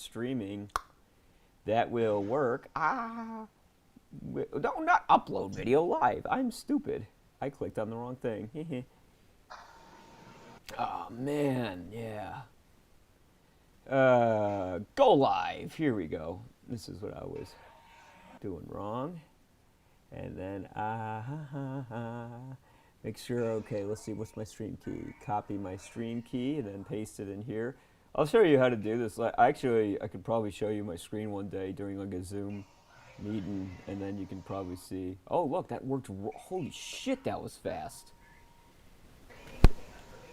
streaming, that will work. No, not upload video live. I'm stupid. I clicked on the wrong thing. Oh, man, yeah. Go live. Here we go. This is what I was doing wrong. And then, make sure, okay, let's see, what's my stream key? Copy my stream key and then paste it in here. I'll show you how to do this. Actually, I could probably show you my screen one day during like a Zoom meeting, and then you can probably see. Oh, look, that worked. Holy shit, that was fast.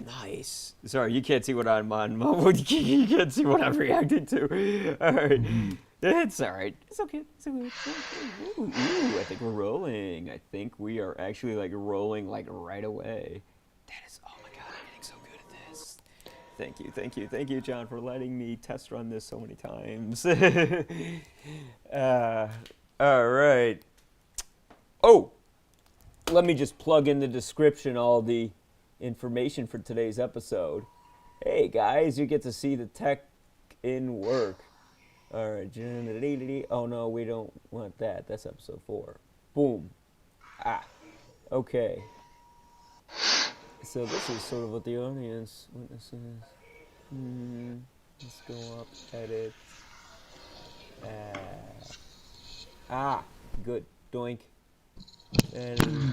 Nice. Sorry, you can't see what I'm on. You can't see what I'm reacting to. All right. It's all right. It's okay. It's okay. Ooh, I think we're rolling. I think we are actually like rolling like right away. That is, oh my God, I'm getting so good at this. Thank you, John, for letting me test run this so many times. All right. Oh, let me just plug in the description all the information for today's episode. Hey guys, you get to see the tech in work. All right. Oh no, we don't want that. That's episode 4. Boom. Okay. So this is sort of what the audience witnesses. Let's go up, edit. Good. Doink. And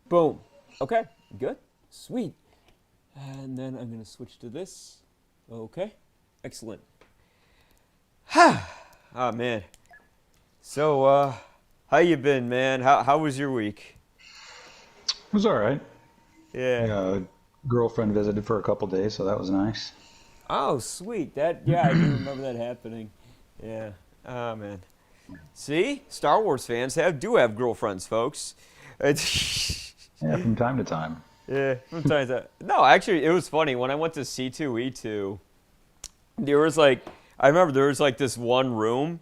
boom. Okay, good. Sweet. And then I'm going to switch to this. Okay. Excellent. Oh, man. So, how you been, man? How was your week? It was all right. Yeah. Girlfriend visited for a couple days, so that was nice. Oh, sweet. I do remember that happening. Yeah. Oh, man. See? Star Wars fans do have girlfriends, folks. Yeah, from time to time. Yeah, sometimes. No, actually, it was funny. When I went to C2E2, there was I remember there was this one room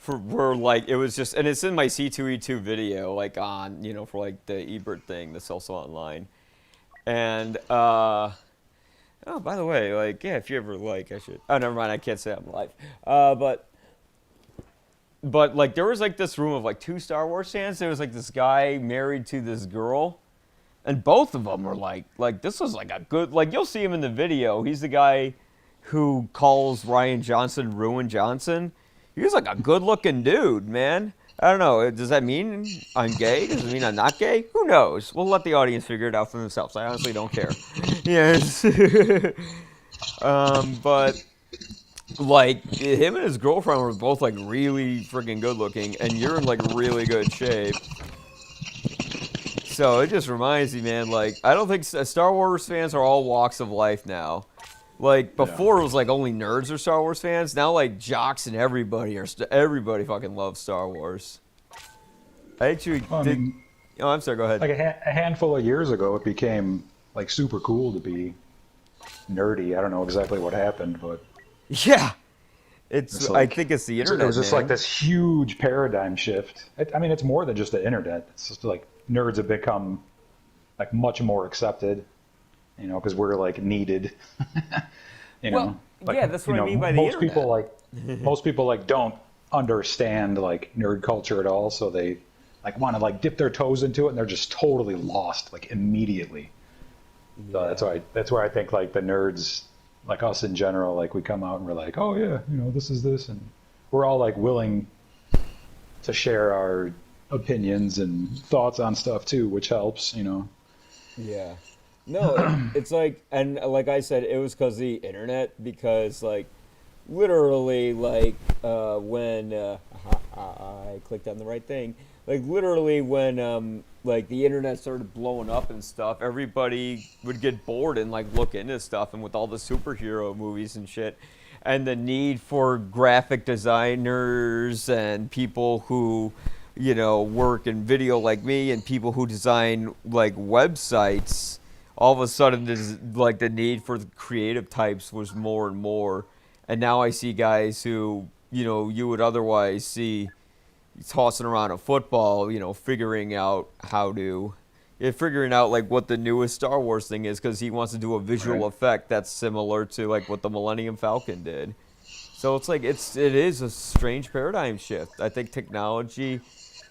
where it was just, and it's in my C2E2 video, on, for the Ebert thing that's also online. And, oh, by the way, yeah, if you ever I should, oh, never mind, I can't say I'm live. But there was this room of 2 Star Wars fans. There was this guy married to this girl, and both of them were this was a good, you'll see him in the video. He's the guy who calls Ryan Johnson Ruin Johnson. He was a good looking dude, man. I don't know. Does that mean I'm gay? Does it mean I'm not gay? Who knows? We'll let the audience figure it out for themselves. I honestly don't care. Yes. But him and his girlfriend were both really freaking good looking, and you're in really good shape. So it just reminds me, man, I don't think Star Wars fans are all walks of life now. Before it was only nerds are Star Wars fans. Now jocks and everybody fucking loves Star Wars. I actually oh, I'm sorry, go ahead. A handful of years ago, it became super cool to be nerdy. I don't know exactly what happened, but yeah, I think it's the internet. It was just this huge paradigm shift. It's more than just the internet. It's just nerds have become much more accepted. Because we're needed. Yeah, that's what I mean by the internet. Most people don't understand nerd culture at all, so they want to dip their toes into it, and they're just totally lost immediately. Yeah. So that's why I think the nerds, us in general, we come out and we're oh yeah, this is this, and we're all willing to share our opinions and thoughts on stuff too, which helps. Yeah. No, it's and like I said, it was because the internet, because literally when I clicked on the right thing, literally when the internet started blowing up and stuff, everybody would get bored and look into stuff, and with all the superhero movies and shit, and the need for graphic designers and people who work in video like me, and people who design websites. All of a sudden, the need for the creative types was more and more. And now I see guys who, you would otherwise see tossing around a football, figuring out how to, figuring out like what the newest Star Wars thing is because he wants to do a visual effect that's similar to like what the Millennium Falcon did. So it's like it is a strange paradigm shift. I think technology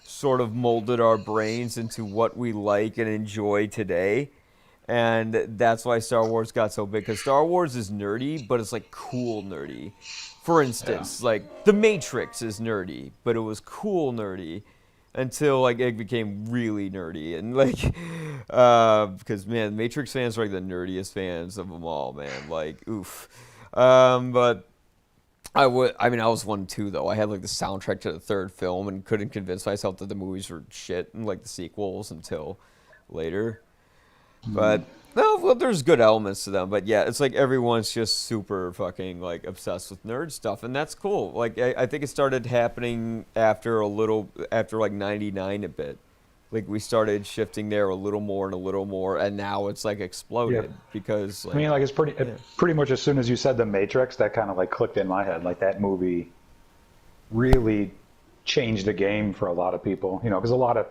sort of molded our brains into what we like and enjoy today. And that's why Star Wars got so big. Because Star Wars is nerdy, but it's like cool nerdy. For instance, like The Matrix is nerdy, but it was cool nerdy until like it became really nerdy. And like, because man, Matrix fans are like the nerdiest fans of them all, man. Like, oof. But I was one too, though. I had like the soundtrack to the third film and couldn't convince myself that the movies were shit and like the sequels until later. But no, well, there's good elements to them. But yeah, it's like everyone's just super fucking like obsessed with nerd stuff, and that's cool. Like I think it started happening after like '99 a bit. Like we started shifting there a little more, and now it's like exploded because. Like, I mean, like it's pretty much as soon as you said The Matrix, that kind of like clicked in my head. Like that movie really changed the game for a lot of people. You know, because a lot of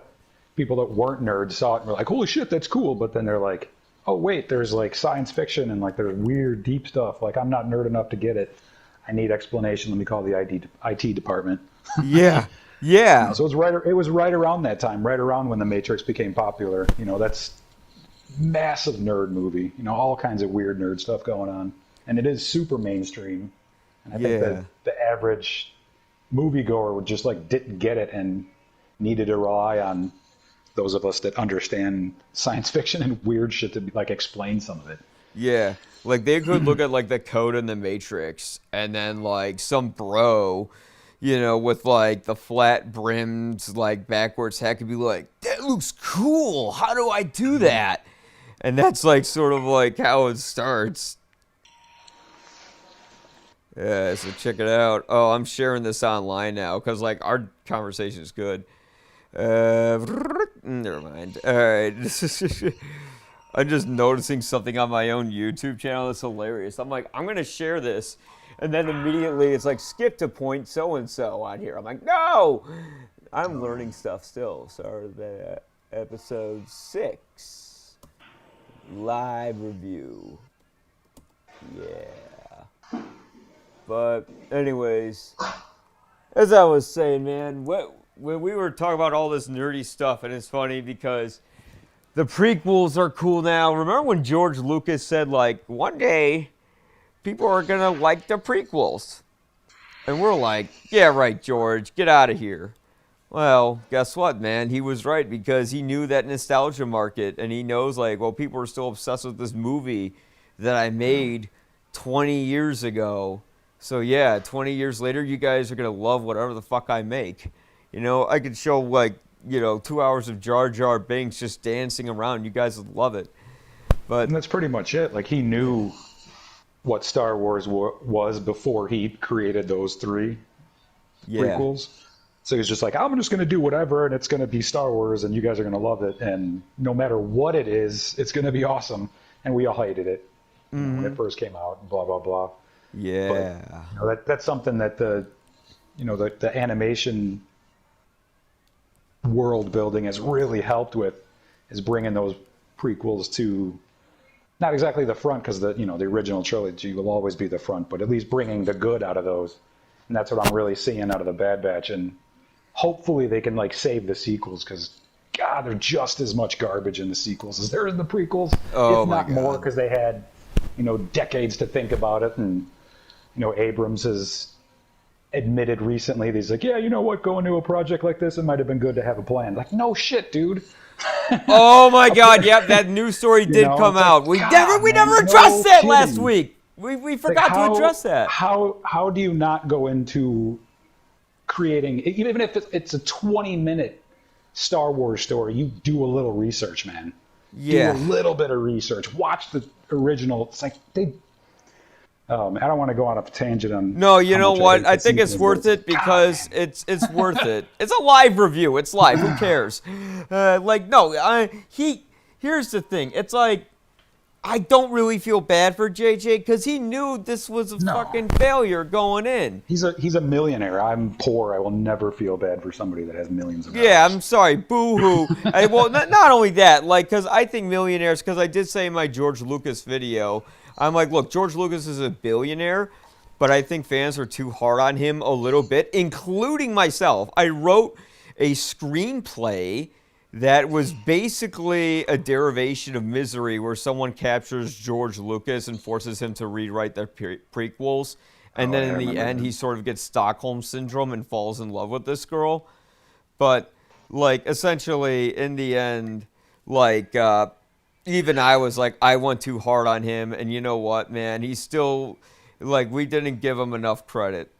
people that weren't nerds saw it and were like, holy shit, that's cool. But then they're like, oh, wait, there's like science fiction and like there's weird, deep stuff. Like I'm not nerd enough to get it. I need explanation. Let me call the IT department. Yeah. Yeah. So it was right around that time, right around when The Matrix became popular. You know, that's massive nerd movie. You know, all kinds of weird nerd stuff going on. And it is super mainstream. And I think that the average moviegoer would just like didn't get it and needed to rely on those of us that understand science fiction and weird shit to like explain some of it. Yeah, like they could look at like the code in the Matrix and then like some bro, you know, with like the flat brimmed like backwards hat could be like, that looks cool. How do I do that? And that's like sort of like how it starts. Yeah, so check it out. Oh, I'm sharing this online now because like our conversation is good. Never mind. All right. I'm just noticing something on my own YouTube channel that's hilarious. I'm like, I'm going to share this. And then immediately it's like, skip to point so-and-so on here. I'm like, no! I'm learning stuff still. So episode 6. Live review. Yeah. But anyways, as I was saying, man, when we were talking about all this nerdy stuff, and it's funny because the prequels are cool now. Remember when George Lucas said, like, one day people are going to like the prequels? And we're like, yeah, right, George, get out of here. Well, guess what, man? He was right because he knew that nostalgia market, and he knows, like, well, people are still obsessed with this movie that I made 20 years ago. So, yeah, 20 years later, you guys are going to love whatever the fuck I make. You know, I could show, like, 2 hours of Jar Jar Binks just dancing around. You guys would love it. And that's pretty much it. Like, he knew what Star Wars was before he created those 3 prequels. So he's just like, I'm just going to do whatever, and it's going to be Star Wars, and you guys are going to love it. And no matter what it is, it's going to be awesome. And we all hated it when it first came out, and blah, blah, blah. Yeah. But, that's something that the animation world building has really helped with, is bringing those prequels to not exactly the front, because the original trilogy will always be the front, but at least bringing the good out of those. And that's what I'm really seeing out of the Bad Batch. And hopefully they can like save the sequels, because God, there's just as much garbage in the sequels as there is in the prequels, if not more, because they had decades to think about it. And Abrams has admitted recently, he's like, yeah, you know what, going to a project like this, it might have been good to have a plan. Like, no shit, dude. Oh my God, yep, that news story did come out. We never addressed that last week. We forgot to address that. How do you not go into creating, even if it's a 20-minute Star Wars story, you do a little research, man. Yeah. Do a little bit of research. Watch the original. It's like I don't want to go on a tangent on. No, you know what? I think it's worth it because it's worth it. It's a live review. It's live. Who cares? Here's the thing. It's like I don't really feel bad for JJ because he knew this was a No. fucking failure going in. He's a millionaire. I'm poor. I will never feel bad for somebody that has millions of dollars. Yeah, I'm sorry. Boo-hoo. Well, not only that, like, because I think millionaires, because I did say in my George Lucas video, I'm like, look, George Lucas is a billionaire, but I think fans are too hard on him a little bit, including myself. I wrote a screenplay that was basically a derivation of Misery, where someone captures George Lucas and forces him to rewrite their prequels. And then in the end, he sort of gets Stockholm Syndrome and falls in love with this girl. But, like, essentially, in the end, like, even I was like, I went too hard on him. And you know what, man? He's still, like, we didn't give him enough credit.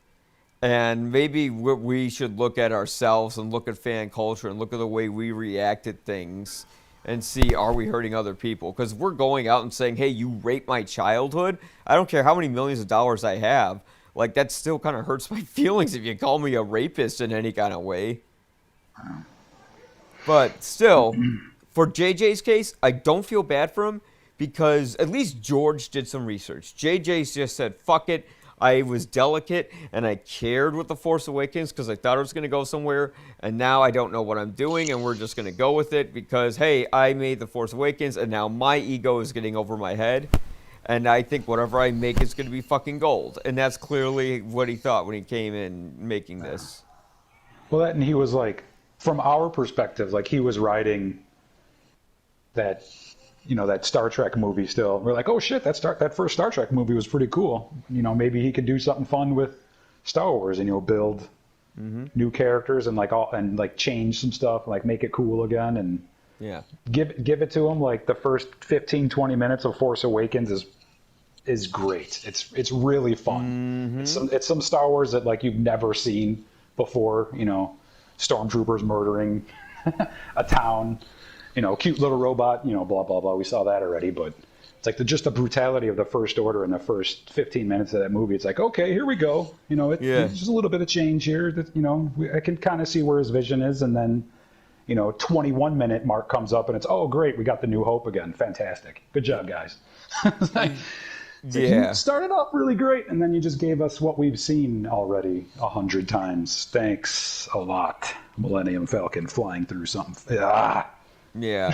And maybe we should look at ourselves and look at fan culture and look at the way we react to things and see, are we hurting other people? Because we're going out and saying, hey, you raped my childhood. I don't care how many millions of dollars I have. Like, that still kind of hurts my feelings if you call me a rapist in any kind of way. But still, for JJ's case, I don't feel bad for him because at least George did some research. JJ's just said, fuck it. I was delicate, and I cared with The Force Awakens because I thought it was going to go somewhere, and now I don't know what I'm doing, and we're just going to go with it because, hey, I made The Force Awakens, and now my ego is getting over my head, and I think whatever I make is going to be fucking gold. And that's clearly what he thought when he came in making this. Well, and he was like, from our perspective, like he was writing that, you know, that Star Trek movie still. We're like, oh shit, that first Star Trek movie was pretty cool. You know, maybe he could do something fun with Star Wars and, you know, build new characters and like change some stuff, like make it cool again and give it to him. Like the first 15, 20 minutes of Force Awakens is great. It's really fun. It's some Star Wars that like you've never seen before, you know, stormtroopers murdering a town. You know, cute little robot, you know, blah, blah, blah. We saw that already, but it's like just the brutality of the First Order in the first 15 minutes of that movie. It's like, okay, here we go. You know, it's just a little bit of change here. That, you know, I can kind of see where his vision is. And then, you know, 21-minute mark comes up and it's, oh, great, we got the New Hope again. Fantastic. Good job, guys. You started off really great, and then you just gave us what we've seen already 100 times. Thanks a lot. Millennium Falcon flying through something. Yeah,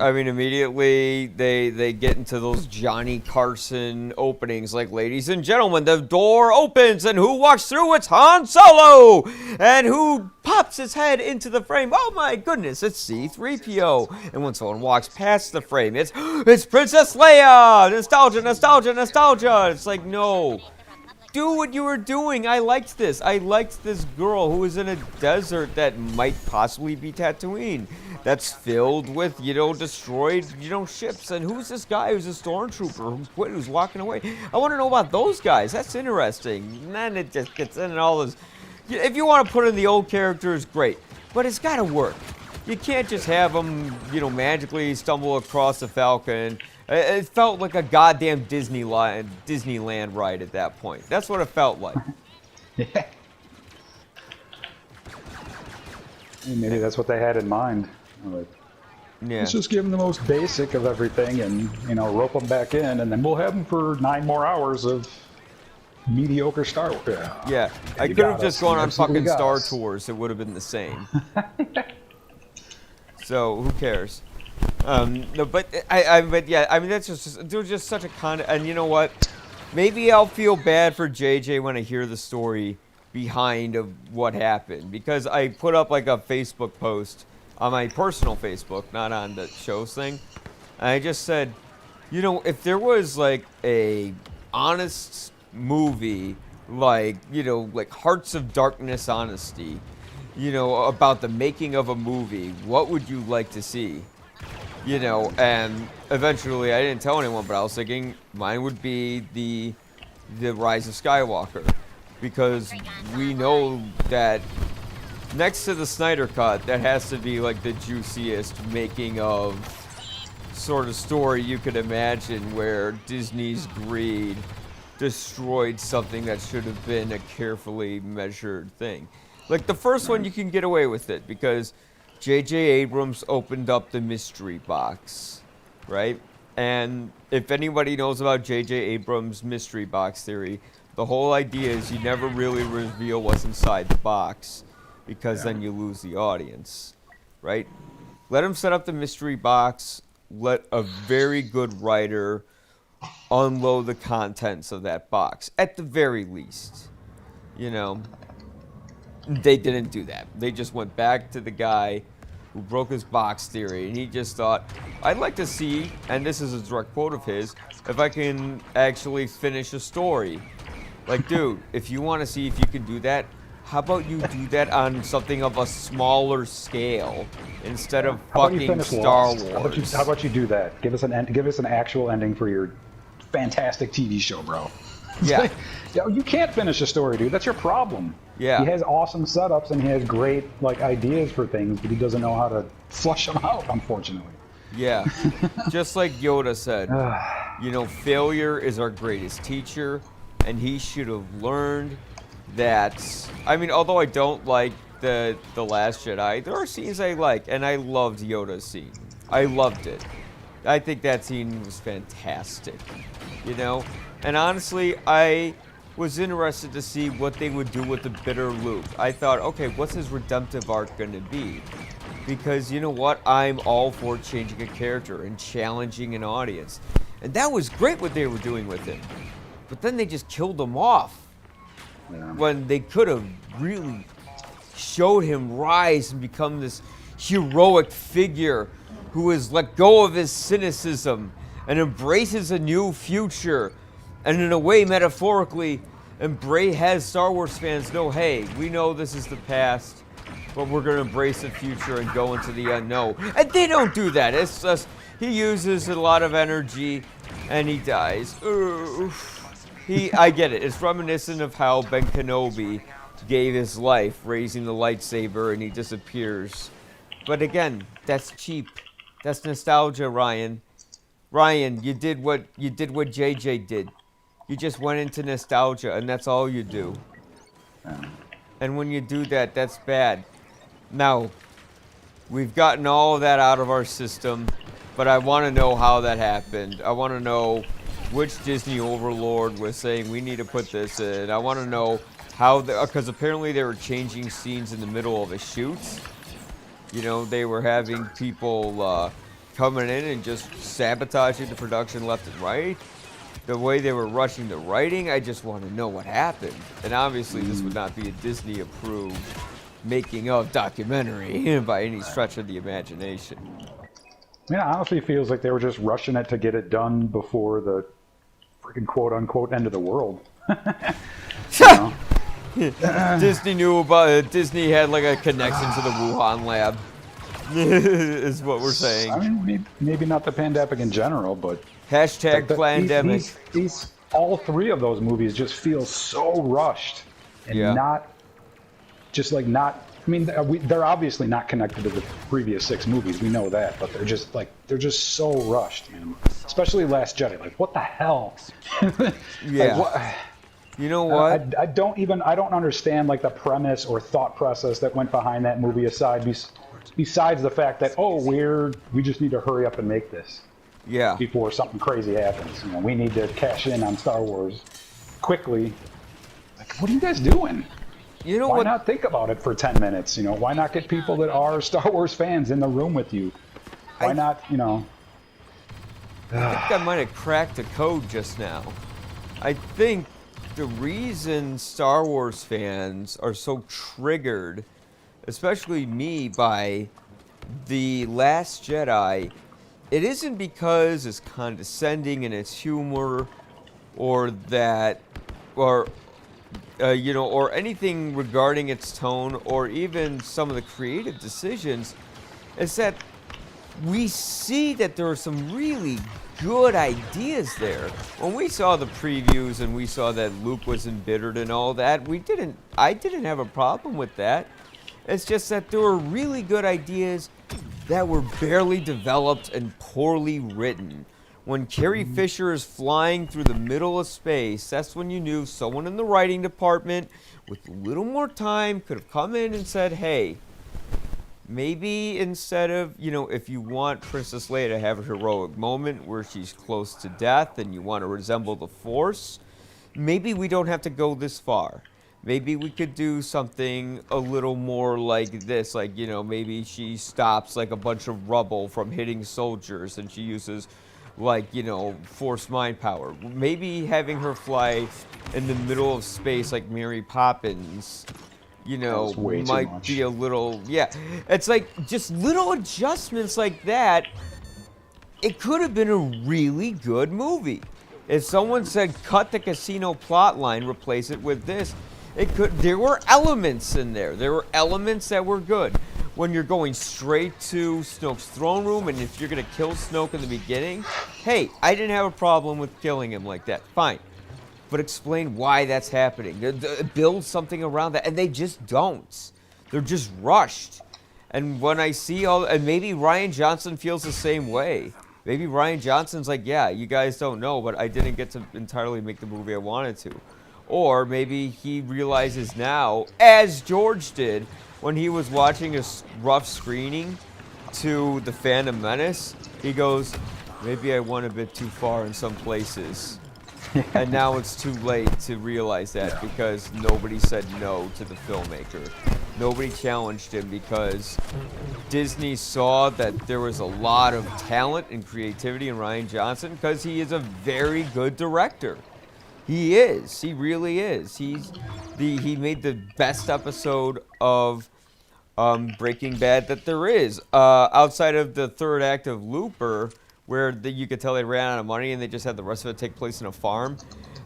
I mean, immediately they get into those Johnny Carson openings, like, ladies and gentlemen, the door opens, and who walks through? It's Han Solo! And who pops his head into the frame? Oh my goodness, it's C-3PO! And when someone walks past the frame, it's Princess Leia! Nostalgia, nostalgia, nostalgia! It's like, no. Do what you were doing. I liked this. I liked this girl who was in a desert that might possibly be Tatooine. That's filled with, you know, destroyed, you know, ships. And who's this guy who's a stormtrooper who's walking away? I want to know about those guys. That's interesting. And then it just gets in and all this. If you want to put in the old characters, great. But it's got to work. You can't just have them, you know, magically stumble across the Falcon. It felt like a goddamn Disneyland ride at that point. That's what it felt like. Yeah. Maybe that's what they had in mind. Like, let's just give them the most basic of everything and, you know, rope them back in, and then we'll have them for 9 more hours of mediocre Star Wars. Yeah, I could have just gone on fucking Star Tours. It would have been the same. So, who cares? No, but yeah, I mean, that's just, they're just such a and you know what? Maybe I'll feel bad for JJ when I hear the story behind of what happened, because I put up like a Facebook post on my personal Facebook, not on the show's thing. And I just said, you know, if there was like a honest movie, like, you know, like Hearts of Darkness Honesty, you know, about the making of a movie, what would you like to see? You know, and eventually I didn't tell anyone, but I was thinking mine would be the Rise of Skywalker, because we know that next to the Snyder Cut, that has to be like the juiciest making of sort of story you could imagine, where Disney's greed destroyed something that should have been a carefully measured thing. Like the first one, you can get away with it because J.J. Abrams opened up the mystery box, right? And if anybody knows about J.J. Abrams' mystery box theory, the whole idea is you never really reveal what's inside the box because then you lose the audience, right? Let him set up the mystery box. Let a very good writer unload the contents of that box, at the very least. You know, they didn't do that. They just went back to the guy who broke his box theory, and he just thought, I'd like to see, and this is a direct quote of his, if I can actually finish a story. Like, dude, if you want to see if you can do that, how about you do that on something of a smaller scale instead of fucking Star Wars? How about you do that? Give us an actual ending for your fantastic TV show, bro. Yeah. You can't finish a story, dude. That's your problem. Yeah. He has awesome setups and he has great ideas for things, but he doesn't know how to flush them out, unfortunately. Yeah. Just like Yoda said, failure is our greatest teacher, and he should have learned that. I mean, although I don't like the Last Jedi, there are scenes I like, and I loved Yoda's scene. I loved it. I think that scene was fantastic, And honestly, I was interested to see what they would do with the bitter Luke. I thought, okay, what's his redemptive arc going to be? Because you know what? I'm all for changing a character and challenging an audience. And that was great what they were doing with him. But then they just killed him off. When they could have really showed him rise and become this heroic figure who has let go of his cynicism and embraces a new future. And in a way, metaphorically, has Star Wars fans know, hey, we know this is the past, but we're going to embrace the future and go into the unknown. And they don't do that. It's just, he uses a lot of energy, and he dies. I get it. It's reminiscent of how Ben Kenobi gave his life raising the lightsaber, and he disappears. But again, that's cheap. That's nostalgia, Ryan. Ryan, you did what JJ did. You just went into nostalgia, and that's all you do. And when you do that, that's bad. Now, we've gotten all of that out of our system, but I want to know how that happened. I want to know which Disney overlord was saying we need to put this in. I want to know how, because apparently they were changing scenes in the middle of a shoot. They were having people coming in and just sabotaging the production left and right. The way they were rushing the writing, I just want to know what happened. And obviously this would not be a Disney-approved making-of documentary by any stretch of the imagination. It honestly feels like they were just rushing it to get it done before the freaking quote-unquote end of the world. Disney knew about it. Disney had like a connection to the Wuhan lab, is what we're saying. I mean, maybe not the pandemic in general, but... Hashtag pandemic. These all three of those movies just feel so rushed and not. I mean, they're obviously not connected to the previous 6 movies. We know that, but they're just so rushed, man. Especially Last Jedi. Like, what the hell? Yeah. You know what? I don't understand the premise or thought process that went behind that movie. Besides the fact that we just need to hurry up and make this. Yeah. Before something crazy happens. We need to cash in on Star Wars quickly. What are you guys doing? Why not think about it for 10 minutes? Why not get people that are Star Wars fans in the room with you? Why not, I think I might have cracked a code just now. I think the reason Star Wars fans are so triggered, especially me, by The Last Jedi, it isn't because it's condescending in its humor, or anything regarding its tone, or even some of the creative decisions. It's that we see that there are some really good ideas there. When we saw the previews and we saw that Luke was embittered and all that, I didn't have a problem with that. It's just that there were really good ideas that were barely developed and poorly written. When Carrie Fisher is flying through the middle of space, that's when you knew someone in the writing department with a little more time could have come in and said, hey, maybe instead of, if you want Princess Leia to have a heroic moment where she's close to death and you want to resemble the Force, maybe we don't have to go this far. Maybe we could do something a little more like this, like, maybe she stops like a bunch of rubble from hitting soldiers and she uses like, Force mind power. Maybe having her fly in the middle of space like Mary Poppins, might be a little, It's like just little adjustments like that. It could have been a really good movie. If someone said, cut the casino plot line, replace it with this, there were elements in there. There were elements that were good. When you're going straight to Snoke's throne room, and if you're going to kill Snoke in the beginning, hey, I didn't have a problem with killing him like that. Fine. But explain why that's happening. Build something around that. And they just don't. They're just rushed. And when I see and maybe Rian Johnson feels the same way. Maybe Rian Johnson's like, yeah, you guys don't know, but I didn't get to entirely make the movie I wanted to. Or maybe he realizes now, as George did, when he was watching a rough screening to The Phantom Menace, he goes, maybe I went a bit too far in some places. And now it's too late to realize that because nobody said no to the filmmaker. Nobody challenged him because Disney saw that there was a lot of talent and creativity in Rian Johnson because he is a very good director. He is. He really is. He made the best episode of Breaking Bad that there is. Outside of the third act of Looper, where you could tell they ran out of money and they just had the rest of it take place in a farm.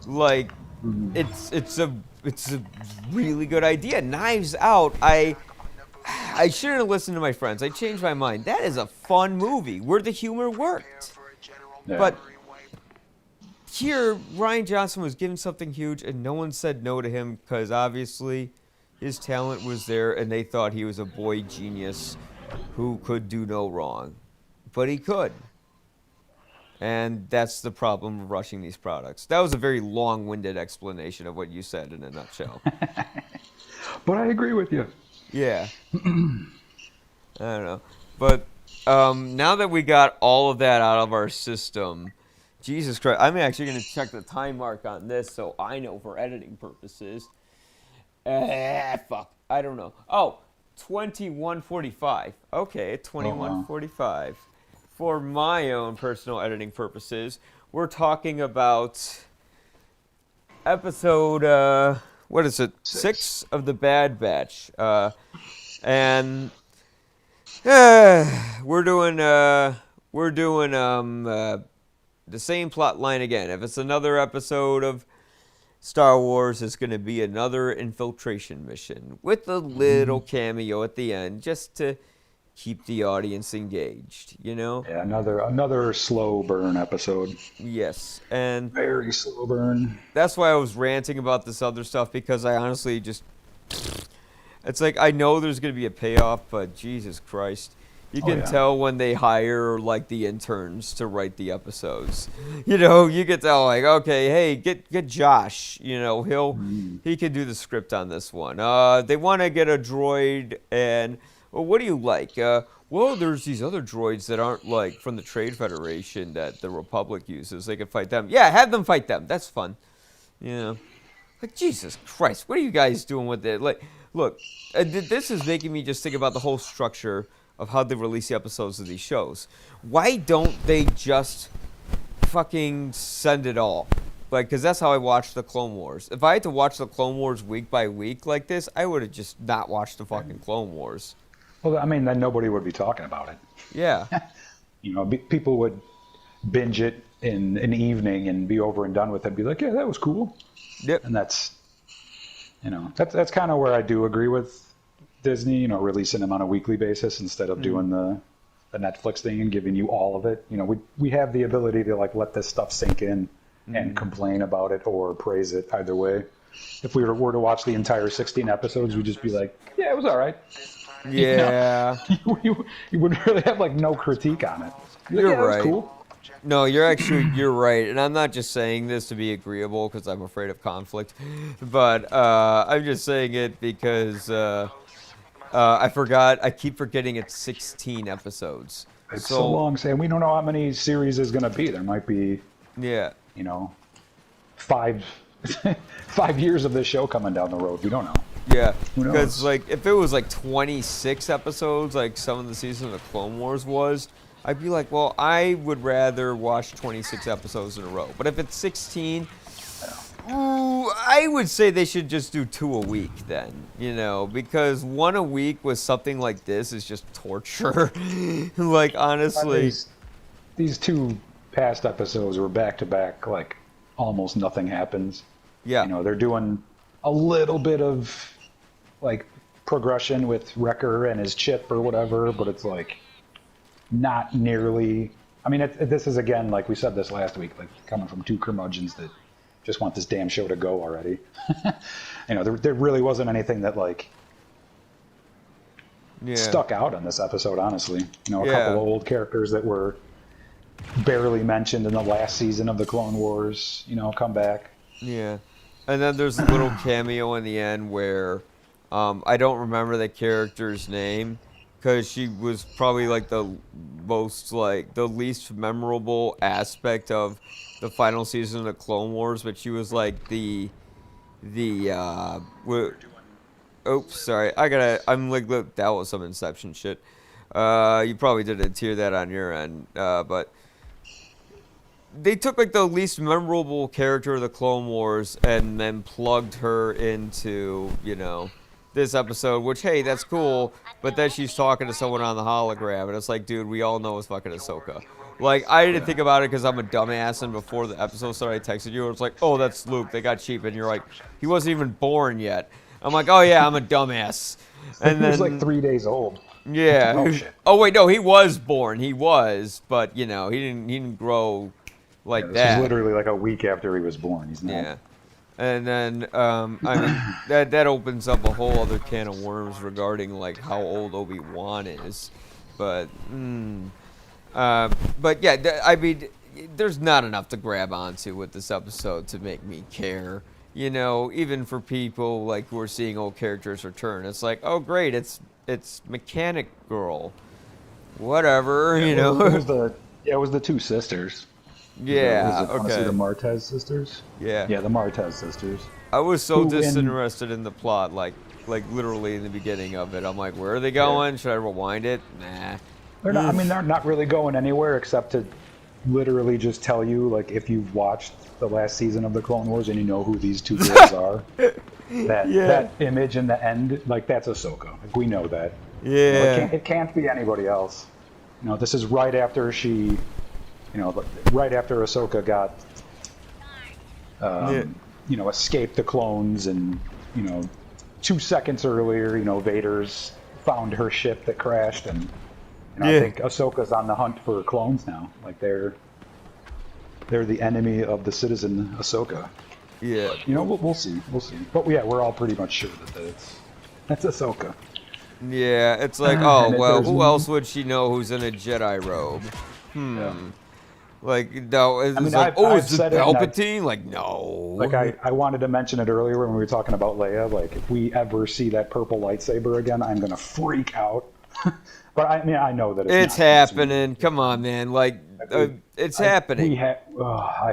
Like, it's a really good idea. Knives Out, I shouldn't have listened to my friends. I changed my mind. That is a fun movie where the humor worked. Yeah. But here, Rian Johnson was given something huge, and no one said no to him because obviously his talent was there, and they thought he was a boy genius who could do no wrong. But he could. And that's the problem of rushing these products. That was a very long-winded explanation of what you said in a nutshell. But I agree with you. Yeah. I don't know. But now that we got all of that out of our system, Jesus Christ, I'm actually going to check the time mark on this so I know for editing purposes. Fuck. I don't know. Oh, 21:45. Okay, 21:45. For my own personal editing purposes, we're talking about episode, what is it? 6 of The Bad Batch. And we're doing the same plot line again. If it's another episode of Star Wars, it's going to be another infiltration mission with a little cameo at the end just to keep the audience engaged, Yeah, another slow burn episode. Yes, and very slow burn. That's why I was ranting about this other stuff, because I honestly just, it's like I know there's going to be a payoff, but Jesus Christ. You can tell when they hire, like, the interns to write the episodes. You can tell, like, okay, hey, get Josh. He can do the script on this one. They want to get a droid, and, well, what do you like? Well, there's these other droids that aren't, like, from the Trade Federation that the Republic uses. They can fight them. Yeah, have them fight them. That's fun. Like, Jesus Christ, what are you guys doing with it? Like, look, this is making me just think about the whole structure of how they release the episodes of these shows. Why don't they just fucking send it all? Like, because that's how I watched the Clone Wars. If I had to watch the Clone Wars week by week like this, I would have just not watched the fucking Clone Wars. Well, I mean, then nobody would be talking about it. Yeah. People would binge it in an evening and be over and done with it and be like, yeah, that was cool. Yep. And that's kind of where I do agree with Disney, releasing them on a weekly basis instead of doing the Netflix thing and giving you all of it. We have the ability to, like, let this stuff sink in and complain about it or praise it either way. If we were to watch the entire 16 episodes, we'd just be like, yeah, it was all right. Yeah. You wouldn't really have, like, no critique on it. You're right. That was cool. No, you're right. And I'm not just saying this to be agreeable because I'm afraid of conflict. But I'm just saying it because I forgot. I keep forgetting it's 16 episodes. It's so long, Sam. We don't know how many series is going to be. There might be, yeah, 5 5 years of this show coming down the road. We don't know. Yeah, because like if it was like 26 episodes, like some of the season of the Clone Wars was, I'd be like, well, I would rather watch 26 episodes in a row. But if it's 16, I would say they should just do 2 a week then, because 1 a week with something like this is just torture. Like, honestly. These 2 past episodes were back to back, like almost nothing happens. Yeah. They're doing a little bit of like progression with Wrecker and his chip or whatever, but it's like not nearly. I mean, this is, again, like we said this last week, like coming from 2 curmudgeons that just want this damn show to go already. There really wasn't anything that like stuck out in this episode, honestly. A couple of old characters that were barely mentioned in the last season of the Clone Wars, come back. Yeah. And then there's a little cameo in the end where I don't remember the character's name because she was probably like the most, like, the least memorable aspect of the final season of the Clone Wars, but she was like oops, sorry. I'm like, look, that was some Inception shit. You probably didn't hear that on your end, but they took like the least memorable character of the Clone Wars and then plugged her into, this episode, which, hey, that's cool, but then she's talking to someone on the hologram, and it's like, dude, we all know it's fucking Ahsoka. Like, I didn't think about it because I'm a dumbass, and before the episode started, I texted you, it was like, oh, that's Luke, they got cheap, and you're like, he wasn't even born yet. I'm like, oh, yeah, I'm a dumbass. And he was like 3 days old. Yeah. Oh, shit. Oh, wait, no, he was born. He was, but, he didn't grow like this that. was literally like a week after he was born. He's not. Yeah. And then, I mean, that opens up a whole other can of worms regarding, like, how old Obi-Wan is. But yeah, I mean, there's not enough to grab onto with this episode to make me care. Even for people, like, who are seeing old characters return. It's like, oh, great, it's Mechanic Girl. Whatever, It was the 2 sisters. Yeah, okay. The Martez sisters? Yeah. Yeah, the Martez sisters. I was so disinterested in the plot, like literally in the beginning of it. I'm like, where are they going? Yeah. Should I rewind it? Nah. They're not really going anywhere except to literally just tell you, like, if you've watched the last season of the Clone Wars and you know who these 2 girls are, that image in the end, like, that's Ahsoka. Like, we know that. Yeah. It can't be anybody else. This is right after she... right after Ahsoka got, escaped the clones, and 2 seconds earlier, Vader's found her ship that crashed, and I think Ahsoka's on the hunt for clones now. Like they're the enemy of the citizen Ahsoka. Yeah. But, we'll see. But yeah, we're all pretty much sure that's Ahsoka. Yeah, it's like, oh well, who else would she know who's in a Jedi robe? Yeah. Like, no, it's is it Palpatine? Like, no. Like, I wanted to mention it earlier when we were talking about Leia. Like, if we ever see that purple lightsaber again, I'm going to freak out. But, I mean, I know that it's happening. Come on, man. Like, it's happening. I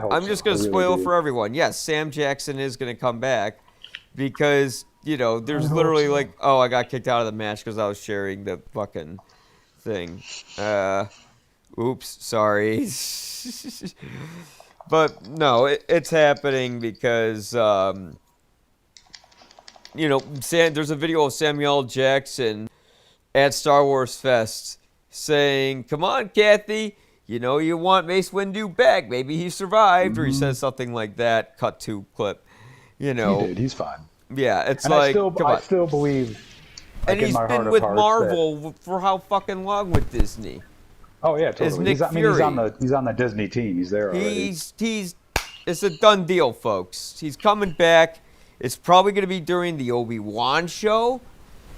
hope I'm just going to spoil for everyone. Yes, Sam Jackson is going to come back because, there's literally like, oh, I got kicked out of the match because I was sharing the fucking thing. Oops, sorry. But no, it's happening because there's a video of Samuel Jackson at Star Wars Fest saying, "Come on, Kathy, you want Mace Windu back. Maybe he survived," or he says something like that. Cut to clip. He did. He's fine. Yeah, it's and like I still believe. And he's been with Marvel for how fucking long with Disney? Oh yeah, totally. He's on the Disney team. He's there already. It's a done deal, folks. He's coming back. It's probably going to be during the Obi-Wan show.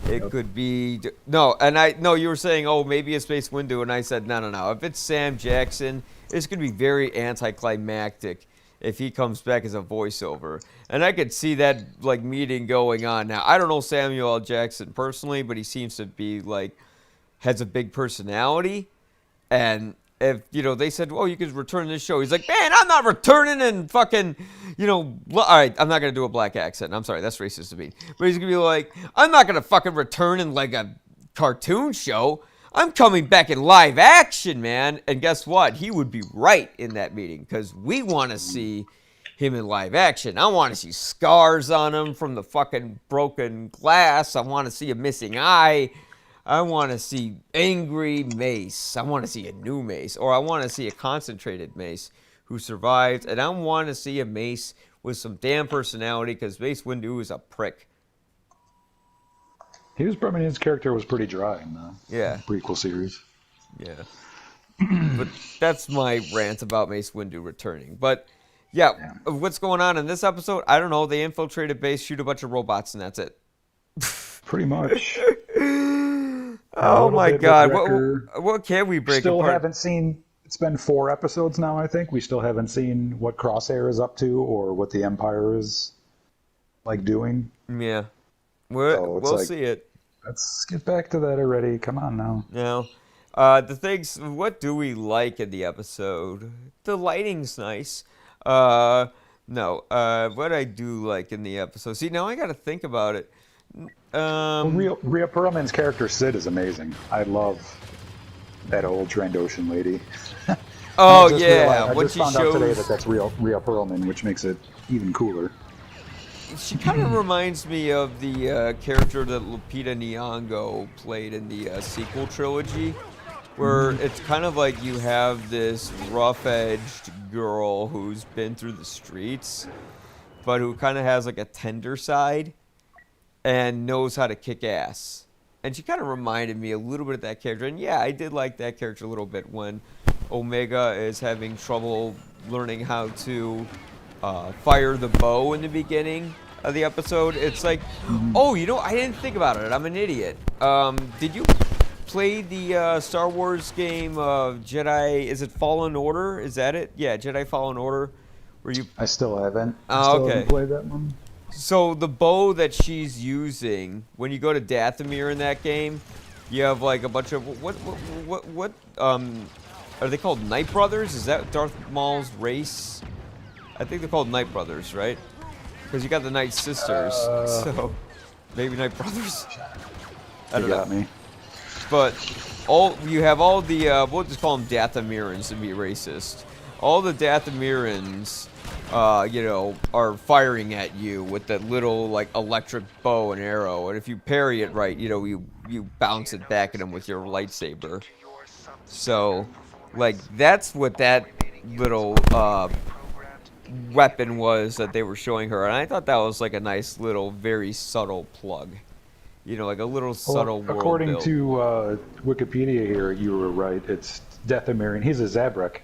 It could be you were saying, oh, maybe it's Mace Windu, and I said no. If it's Sam Jackson, it's going to be very anticlimactic if he comes back as a voiceover. And I could see that like meeting going on. Now, I don't know Samuel L. Jackson personally, but he seems to be like has a big personality. And if, they said, "Oh, you could return this show," he's like, "Man, I'm not returning," and fucking, all right, I'm not going to do a black accent. I'm sorry, that's racist to me. But he's going to be like, "I'm not going to fucking return in like a cartoon show. I'm coming back in live action, man." And guess what? He would be right in that meeting because we want to see him in live action. I want to see scars on him from the fucking broken glass. I want to see a missing eye. I want to see angry Mace. I want to see a new Mace. Or I want to see a concentrated Mace who survived. And I want to see a Mace with some damn personality because Mace Windu is a prick. His character was pretty dry in the Yeah. prequel series. Yeah. But that's my rant about Mace Windu returning. But, yeah, what's going on in this episode? I don't know. They infiltrate a base, shoot a bunch of robots, and that's it. Pretty much. Oh my God! What can we break Still apart? haven't seen. It's been 4 episodes now, I think. We still haven't seen what Crosshair is up to or what the Empire is like doing. Yeah, we'll see it. Let's get back to that already. Come on now. Now, the things. What do we like in the episode? The lighting's nice. No. What I do like in the episode. See, now I got to think about it. Rhea Perlman's character Sid is amazing. I love that old Trandoshan lady. Oh I when just she found shows out today that's Rhea Perlman, which makes it even cooler. She kind of reminds me of the character that Lupita Nyong'o played in the sequel trilogy, where it's kind of like you have this rough-edged girl who's been through the streets, but who kind of has like a tender side and knows how to kick ass. And she kind of reminded me a little bit of that character. And yeah, I did like that character a little bit when Omega is having trouble learning how to fire the bow in the beginning of the episode. It's like, oh, I didn't think about it. I'm an idiot. Did you play the Star Wars game Jedi? Is it Fallen Order? Is that it? Yeah, Jedi Fallen Order. I still haven't. Okay. Played that one. So the bow that she's using when you go to Dathomir in that game, you have like a bunch of what are they called? Night Brothers? Is that Darth Maul's race? I think they're called Night Brothers, right? Because you got the Night Sisters, so maybe Night Brothers. I don't know. Got me. But you have all the we'll just call them Dathomirans to be racist. All the Dathomirans, are firing at you with that little like electric bow and arrow, and if you parry it right, you bounce it back at them with your lightsaber. So, like that's what that little weapon was that they were showing her, and I thought that was like a nice little, very subtle plug. Like a little subtle world according build. to Wikipedia here, you were right. It's Dathomirian. He's a Zabrak.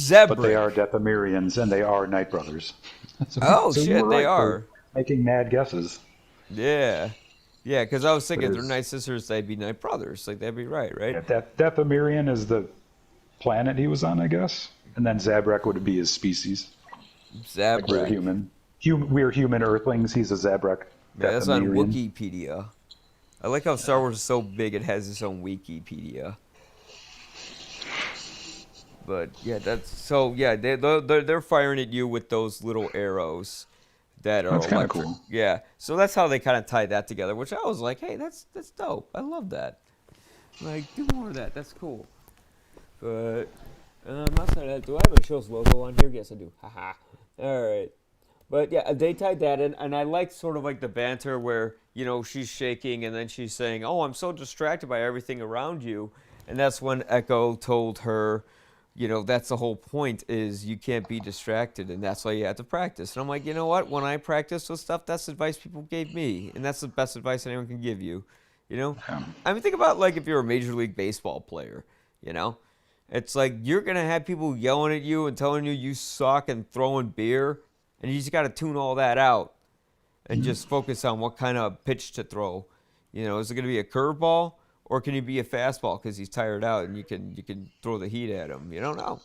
But they are Dathomirians, and they are Night Brothers. So shit, they are. Making mad guesses. Yeah. Yeah, because I was thinking if they're Night Sisters, they'd be Night Brothers. Like, that'd be right? Yeah, Dathomirian is the planet he was on, I guess. And then Zabrak would be his species. Zabrak. Like we're human. We're human Earthlings. He's a Zabrak. Yeah, that's on Wikipedia. I like how Star Wars is so big it has its own Wikipedia. But yeah, they're firing at you with those little arrows that are that's electric. Cool. Yeah, so that's how they kind of tied that together, which I was like, hey, that's dope. I love that. Like, do more of that. That's cool. But outside of that, do I have a show's logo on here? Yes, I do. Haha. All right. But yeah, they tied that in, and I like sort of like the banter where she's shaking and then she's saying, "Oh, I'm so distracted by everything around you," and that's when Echo told her. That's the whole point is you can't be distracted, and that's why you have to practice. And I'm like, you know what? When I practice with stuff, that's advice people gave me, and that's the best advice anyone can give you. I mean, think about like if you're a Major League Baseball player, it's like you're going to have people yelling at you and telling you suck and throwing beer, and you just got to tune all that out and just focus on what kind of pitch to throw. Is it going to be a curveball? Or can he be a fastball because he's tired out and you can throw the heat at him? You don't know.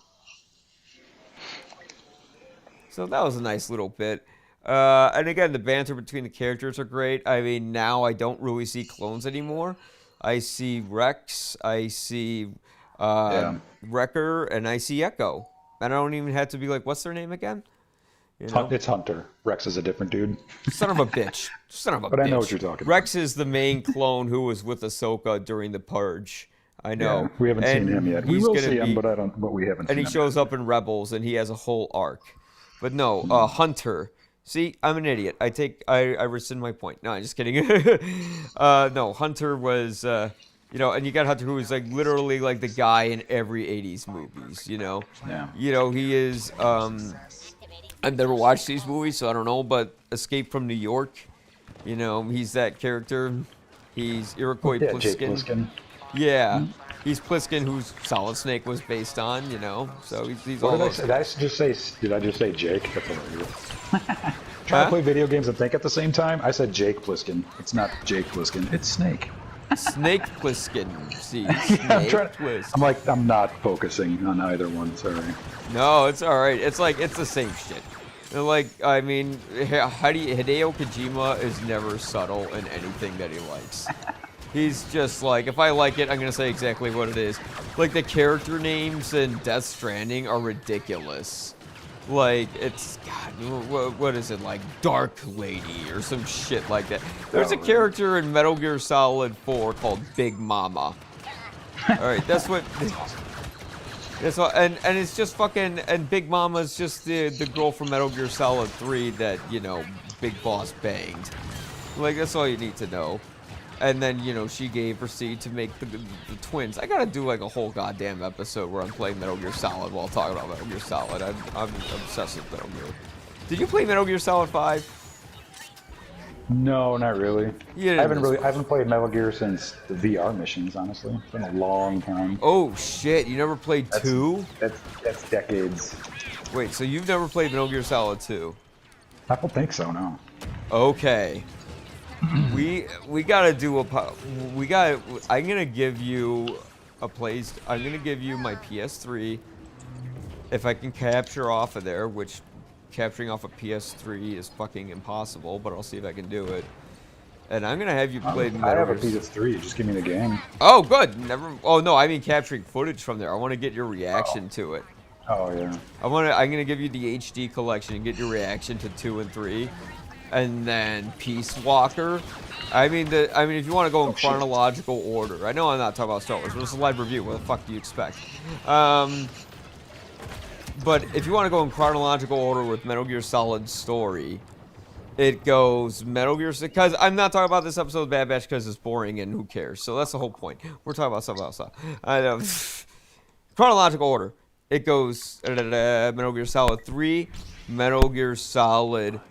So that was a nice little bit. And again, the banter between the characters are great. I mean, now I don't really see clones anymore. I see Rex, I see Yeah. Wrecker, and I see Echo. And I don't even have to be like, what's their name again? You know? It's Hunter. Rex is a different dude. Son of a bitch. Son of a But bitch. I know what you're talking Rex is the main clone who was with Ahsoka during the Purge. I know. Yeah, we haven't seen him yet. We he's will gonna see him, be- but we haven't And seen he him shows yet. up in Rebels, and he has a whole arc. But no, Hunter. See, I'm an idiot. I rescind my point. No, I'm just kidding. No, Hunter was, and you got Hunter who is like literally like the guy in every '80s movies. Yeah. He is. I've never watched these movies, so I don't know. But Escape from New York, he's that character. He's Iroquois Yeah, Jake Pliskin. Pliskin. Yeah, he's Pliskin, who's Solid Snake was based on. So he's all What did I those. say? Did I just say Jake? That's hilarious. Trying Huh? to play video games and think at the same time. I said Jake Pliskin. It's not Jake Pliskin. It's Snake. Snake Pliskin. See, I'm Snake trying. Pliskin. I'm not focusing on either one. Sorry. No, it's all right. It's like it's the same shit. I mean, Hideo Kojima is never subtle in anything that he likes. He's just like, if I like it, I'm gonna say exactly what it is. Like the character names in Death Stranding are ridiculous. Like it's God, what is it like Dark Lady or some shit like that. There's a character in Metal Gear Solid 4 called Big Mama. All right, that's what. That's all, and it's just fucking, and Big Mama's just the girl from Metal Gear Solid 3 that Big Boss banged. Like that's all you need to know. And then she gave her seed to make the twins. I gotta do like a whole goddamn episode where I'm playing Metal Gear Solid while talking about Metal Gear Solid. I'm obsessed with Metal Gear. Did you play Metal Gear Solid 5? No, not really. You I didn't. haven't played Metal Gear since the VR missions. Honestly, it's been a long time. Oh shit! You never played 2? That's decades. Wait, so you've never played Metal Gear Solid 2? I don't think so. No. Okay. we gotta do I'm gonna give you I'm gonna give you my PS3 if I can capture off of there, which capturing off a PS3 is fucking impossible, but I'll see if I can do it. And I'm gonna have you play I Metal have a Gear. PS3. Just give me the game. Oh, good. Oh no, I mean capturing footage from there. I want to get your reaction to it. Oh yeah. I'm gonna give you the HD collection and get your reaction to 2 and 3. And then Peace Walker. I mean, if you want to go in chronological order. I know I'm not talking about Star Wars, but it's a live review. What the fuck do you expect? But if you want to go in chronological order with Metal Gear Solid story, it goes Metal Gear... Because I'm not talking about this episode of Bad Batch because it's boring and who cares. So that's the whole point. We're talking about something else. I know. Chronological order. It goes Metal Gear Solid 3, Metal Gear Solid...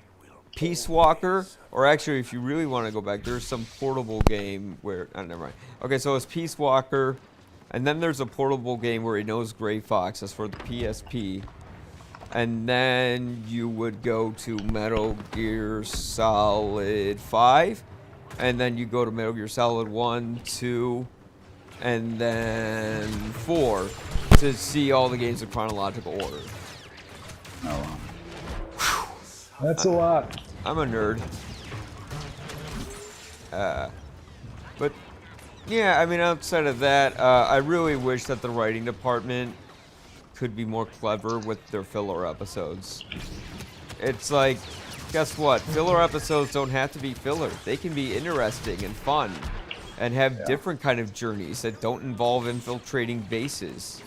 Peace Walker, or actually, if you really want to go back, there's some portable game where... Oh, never mind. Okay, so it's Peace Walker, and then there's a portable game where he knows Gray Fox. That's for the PSP. And then you would go to Metal Gear Solid 5, and then you go to Metal Gear Solid 1, 2, and then 4 to see all the games in chronological order. Oh. That's a lot. I'm a nerd. But yeah, I mean, outside of that, I really wish that the writing department could be more clever with their filler episodes. It's like, guess what? Filler episodes don't have to be filler. They can be interesting and fun and have different kind of journeys that don't involve infiltrating bases.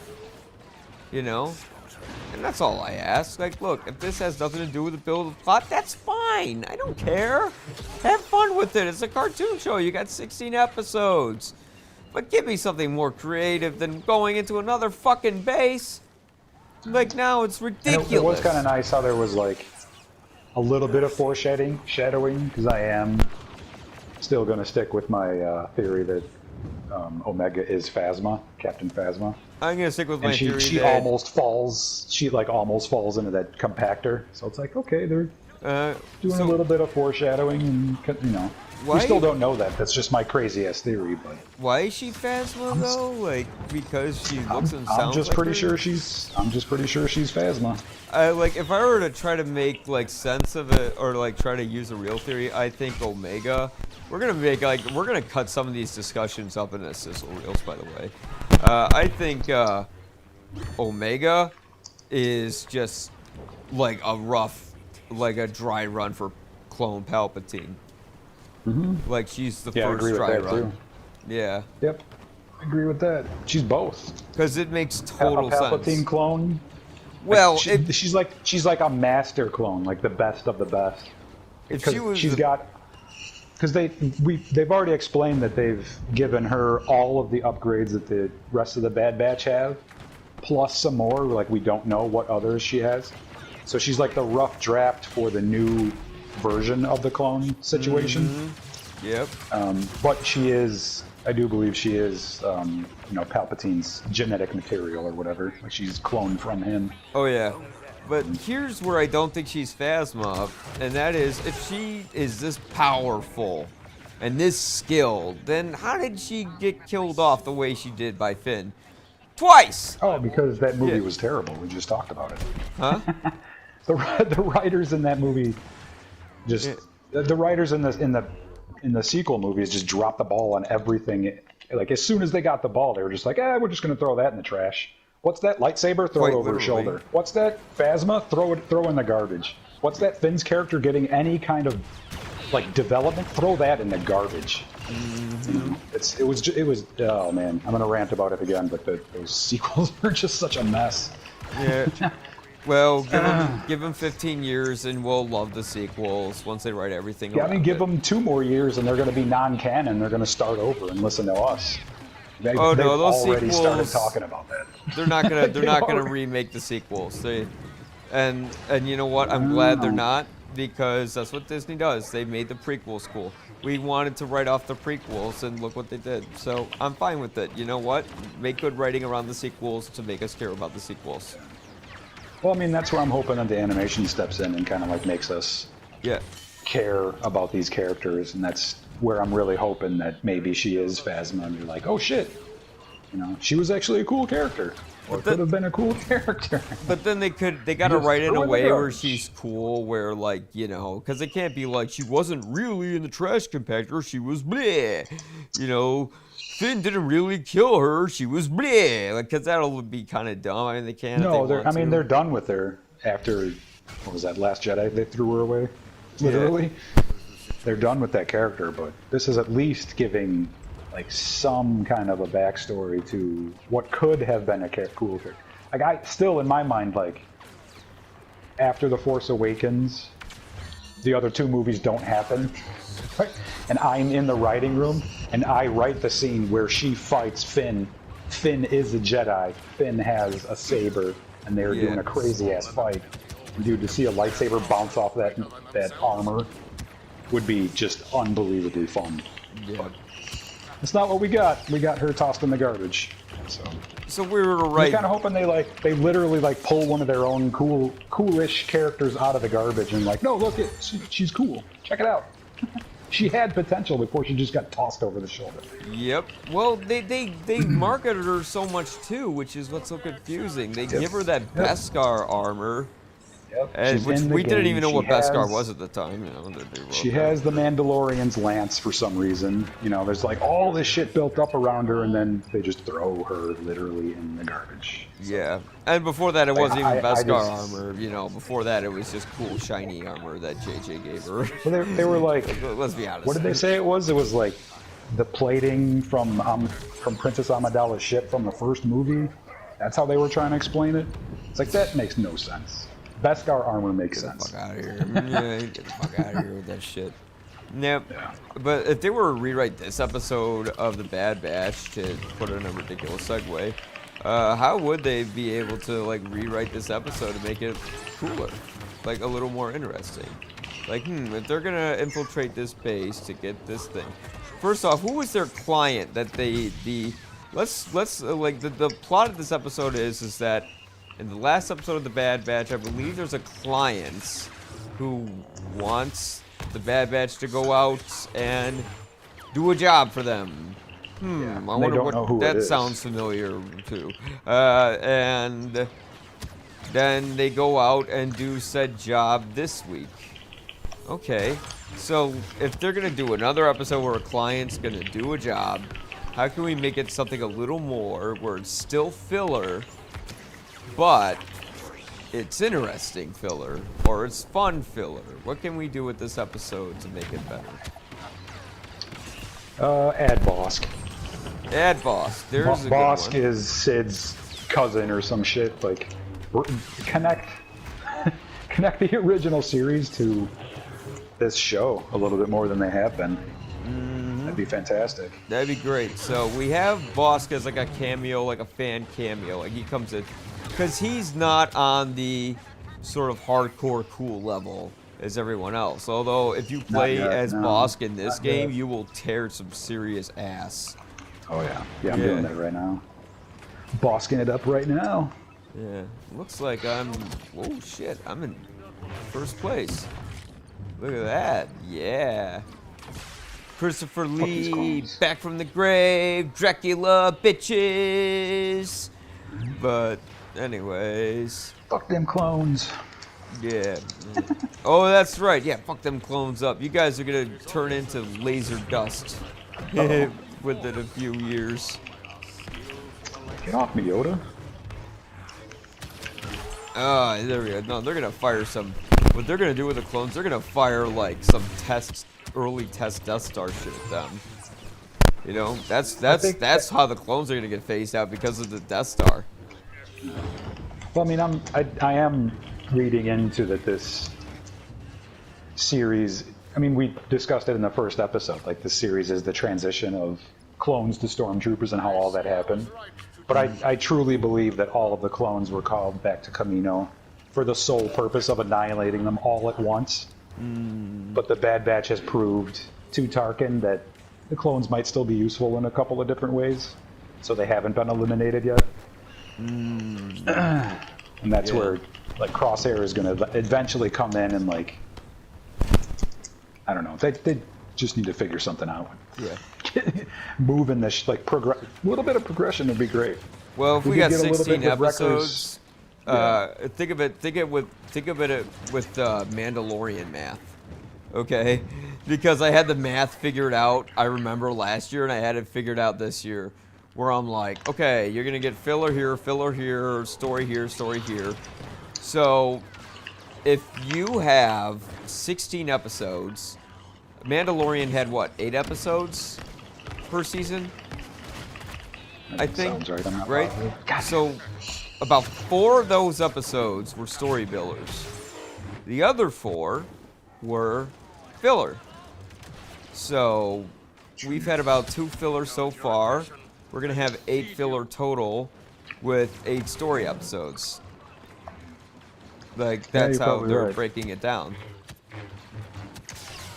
And that's all I ask. Like, look, if this has nothing to do with the build of the plot, that's fine. I don't care. Have fun with it. It's a cartoon show. You got 16 episodes. But give me something more creative than going into another fucking base. Like, now it's ridiculous. It was kind of nice how there was, like, a little bit of shadowing, because I am still going to stick with my theory that Omega is Phasma, Captain Phasma. I'm gonna stick with my theory she that almost falls. She almost falls into that compactor. So it's like, okay, Doing a little bit of foreshadowing, and we still don't know that. That's just my crazy ass theory. But why is she Phasma though? Like because she looks and sounds. I'm just like pretty her? sure she's. I'm just pretty sure she's Phasma. Like if I were to try to make like sense of it or like try to use a real theory, I think Omega. We're gonna cut some of these discussions up into sizzle reels, by the way. I think Omega is just like a dry run for clone Palpatine. Mm-hmm. Like she's the I first agree with dry that run. too. Yeah. Yep. I agree with that. She's both. Because it makes total a Palpatine sense. clone. Well, she's like a master clone, like the best of the best. If she was, because they've already explained that they've given her all of the upgrades that the rest of the Bad Batch have, plus some more. Like we don't know what others she has. So she's like the rough draft for the new version of the clone situation. Mm-hmm. Yep. But she is, I do believe she is, Palpatine's genetic material or whatever. Like she's cloned from him. Oh yeah. But here's where I don't think she's Phasma, and that is if she is this powerful and this skilled, then how did she get killed off the way she did by Finn? Twice! Oh, because that movie was terrible. We just talked about it. Huh? The writers in that movie the writers in the sequel movies just dropped the ball on everything. Like as soon as they got the ball, they were just like, we're just gonna throw that in the trash. What's that lightsaber? Throw it over her shoulder. What's that Phasma? Throw in the garbage. What's that Finn's character getting any kind of like development? Throw that in the garbage. Mm-hmm. It was. Oh man, I'm gonna rant about it again. But those sequels are just such a mess. Yeah. Well, give them 15 years and we'll love the sequels once they write everything. Yeah, I mean, give them 2 more years and they're going to be non-canon. They're going to start over and listen to us. They've those already sequels, started talking about that. They're not gonna remake the sequels. And you know what? I'm glad they're not, because that's what Disney does. They made the prequels cool. We wanted to write off the prequels, and look what they did. So I'm fine with it. You know what? Make good writing around the sequels to make us care about the sequels. Well, I mean, that's where I'm hoping that the animation steps in and kind of like makes us care about these characters, and that's where I'm really hoping that maybe she is Phasma, and you're like, oh shit, she was actually a cool character, or could have been a cool character. But then they gotta write it in a way where she's cool, where like, because it can't be like she wasn't really in the trash compactor, she was bleh, Finn didn't really kill her, she was bleh, like, because that'll be kind of dumb. I mean, they can't. No, they're done with her after, what was that, Last Jedi? They threw her away, literally. Yeah. They're done with that character, but this is at least giving like some kind of a backstory to what could have been a cool character. Like I still, in my mind, like after The Force Awakens, the other 2 movies don't happen, right? And I'm in the writing room and I write the scene where she fights Finn. Finn is a Jedi. Finn has a saber, and they're doing a crazy ass fight. And dude, to see a lightsaber bounce off that armor would be just unbelievably fun. Yeah. But it's not what we got. We got her tossed in the garbage. So we were right. I'm kind of hoping they literally like pull one of their own coolish characters out of the garbage and like, no, look, she's cool. Check it out. She had potential before she just got tossed over the shoulder. Yep. Well, they marketed her so much too, which is what's so confusing. They give her that Beskar armor. Yep. And which we didn't even know what Beskar was at the time. She has the Mandalorian's lance for some reason. There's like all this shit built up around her, and then they just throw her literally in the garbage. So, yeah. And before that, it wasn't even Beskar armor. Before that, it was just cool, shiny armor that JJ gave her. Well, they were like, let's be honest. What did they say it was? It was like the plating from Princess Amidala's ship from the first movie. That's how they were trying to explain it. It's like, that makes no sense. Beskar armor makes sense. Get the fuck out of here. Get the fuck out of here with that shit. Yep. Yeah. But if they were to rewrite this episode of The Bad Batch, to put it in a ridiculous segue, how would they be able to like rewrite this episode to make it cooler? Like a little more interesting? Like, if they're gonna infiltrate this base to get this thing. First off, who was their client that the plot of this episode is that in the last episode of The Bad Batch, I believe there's a client who wants the Bad Batch to go out and do a job for them. I wonder what that sounds familiar to. And then they go out and do said job this week. Okay, so if they're gonna do another episode where a client's gonna do a job, how can we make it something a little more where it's still filler, but it's interesting filler, or it's fun filler? What can we do with this episode to make it better? Add Bosk. Add Bosk. There's a good Bosk one. is Sid's cousin or some shit. Like, connect the original series to this show a little bit more than they have been. That'd be fantastic. That'd be great. So we have Bosk as like a cameo, like a fan cameo. Like he comes in, because he's not on the sort of hardcore cool level as everyone else. Although if you play as Bosk in this game, you will tear some serious ass. Oh yeah, yeah, I'm doing that right now. Bosking it up right now. Yeah, looks like I'm. Oh shit, I'm in first place. Look at that. Yeah. Christopher Lee, back from the grave, Dracula, bitches. But, anyways. Fuck them clones. Yeah. Oh, that's right. Yeah, fuck them clones up. You guys are gonna turn into laser dust within a few years. Get off me, Yoda. Oh, there we go. No, they're gonna fire some. What they're gonna do with the clones, they're gonna fire like some early test Death Star shit at them. You know, that's how the clones are gonna get phased out, because of the Death Star. Well, I mean, I am reading into that this series. I mean, we discussed it in the first episode. Like, this series is the transition of clones to stormtroopers and how all that happened. But I truly believe that all of the clones were called back to Kamino for the sole purpose of annihilating them all at once. But the Bad Batch has proved to Tarkin that the clones might still be useful in a couple of different ways, so they haven't been eliminated yet. And that's where, like, Crosshair is going to eventually come in and, like, I don't know, they just need to figure something out. Yeah. Moving this, like, a little bit of progression would be great. Well, if we got 16 with episodes, think of it with Mandalorian math, okay? Because I had the math figured out. I remember last year, and I had it figured out this year, where I'm like, okay, you're gonna get filler here, story here, story here. So, if you have 16 episodes, Mandalorian had what, 8 episodes per season? I think. Sounds right. I'm not right? So, about 4 of those episodes were story builders. The other 4 were filler. So, we've had about 2 fillers so far. We're going to have 8 filler total with 8 story episodes. Like, that's how they're breaking it down.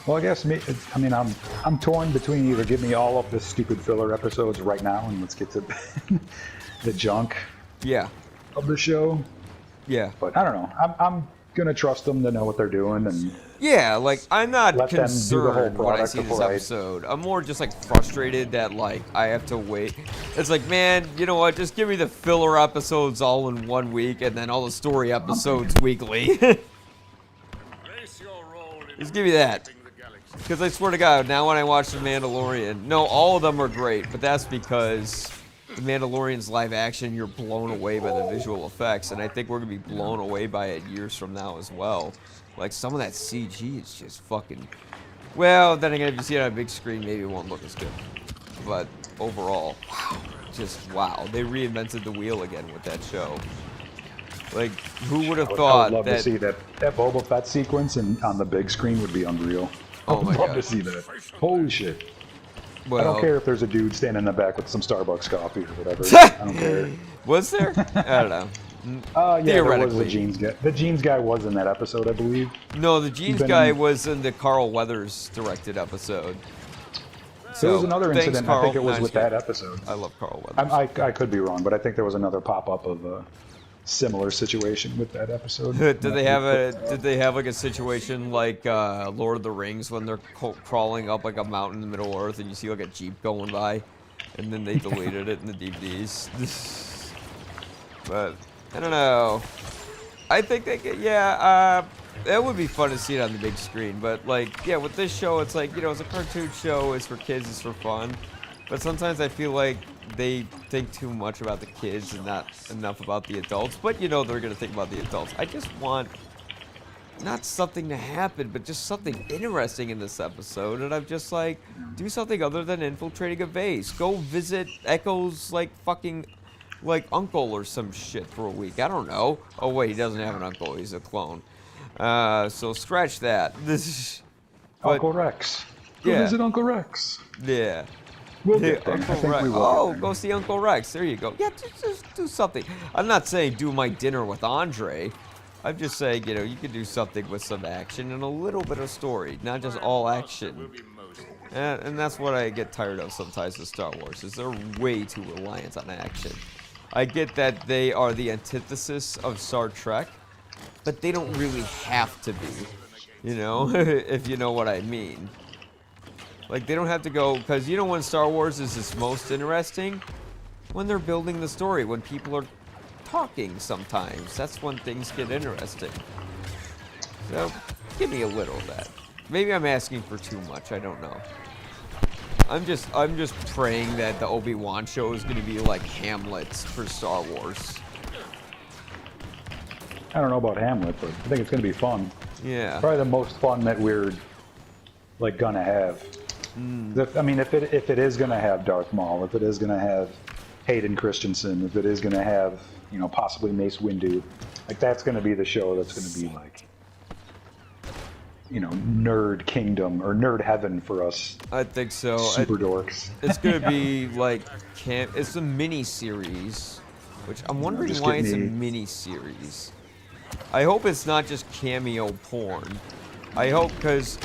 Well, I guess I'm torn between either give me all of the stupid filler episodes right now and let's get to the junk of the show. Yeah. But I don't know. I'm gonna trust them to know what they're doing, and like, I'm not concerned when I see this before episode. I'm more just like frustrated that, like, I have to wait. It's like, man, you know what? Just give me the filler episodes all in 1 week, and then all the story episodes weekly. Just give me that. Because I swear to God, now when I watch The Mandalorian, no, all of them are great, but that's because The Mandalorian's live action, you're blown away by the visual effects, and I think we're going to be blown away by it years from now as well. Like, some of that CG is just fucking... Well, then again, if you see it on a big screen, maybe it won't look as good. But overall, wow. Just wow. They reinvented the wheel again with that show. Like, who would have thought I would love that... to see that Boba Fett sequence on the big screen would be unreal. Oh my God. I'd love to see that. Holy shit. Well, I don't care if there's a dude standing in the back with some Starbucks coffee or whatever. I don't care. Was there? I don't know. Yeah, Theoretically. there was the jeans guy. The jeans guy was in that episode, I believe. No, the jeans guy was in the Carl Weathers directed episode. So, there was another incident, Carl. I think it was with that episode. I love Carl Weathers. I could be wrong, but I think there was another pop-up of similar situation with that episode. Did they have like a situation like Lord of the Rings when they're crawling up like a mountain in the middle of Earth and you see like a Jeep going by, and then they deleted it in the DVDs. But I don't know. I think they could, it would be fun to see it on the big screen. But like, yeah, with this show, it's like, it's a cartoon show. It's for kids. It's for fun. But sometimes I feel like they think too much about the kids and not enough about the adults. But they're going to think about the adults. I just want not something to happen, but just something interesting in this episode. And I'm just like, do something other than infiltrating a base. Go visit Echo's like fucking like uncle or some shit for a week. I don't know. Oh wait, he doesn't have an uncle. He's a clone. So scratch that. Uncle Rex. Go visit Uncle Rex. Yeah. We'll get there. Uncle Rex. Oh, go see Uncle Rex. There you go. Yeah, just do something. I'm not saying do my dinner with Andre. I'm just saying, you could do something with some action and a little bit of story, not just all action. And that's what I get tired of sometimes with Star Wars, is they're way too reliant on action. I get that they are the antithesis of Star Trek, but they don't really have to be, if you know what I mean. Like, they don't have to go, because when Star Wars is its most interesting? When they're building the story, when people are talking sometimes. That's when things get interesting. So, give me a little of that. Maybe I'm asking for too much, I don't know. I'm just praying that the Obi-Wan show is going to be like Hamlet for Star Wars. I don't know about Hamlet, but I think it's going to be fun. Yeah. Probably the most fun that we're like gonna have. I mean, if it is gonna have Darth Maul, if it is gonna have Hayden Christensen, if it is gonna have possibly Mace Windu, like that's gonna be the show that's gonna be like nerd kingdom or nerd heaven for us. I think so. Super dorks. It's gonna be like it's a mini series, which I'm wondering why it's a mini series. I hope it's not just cameo porn. I hope, because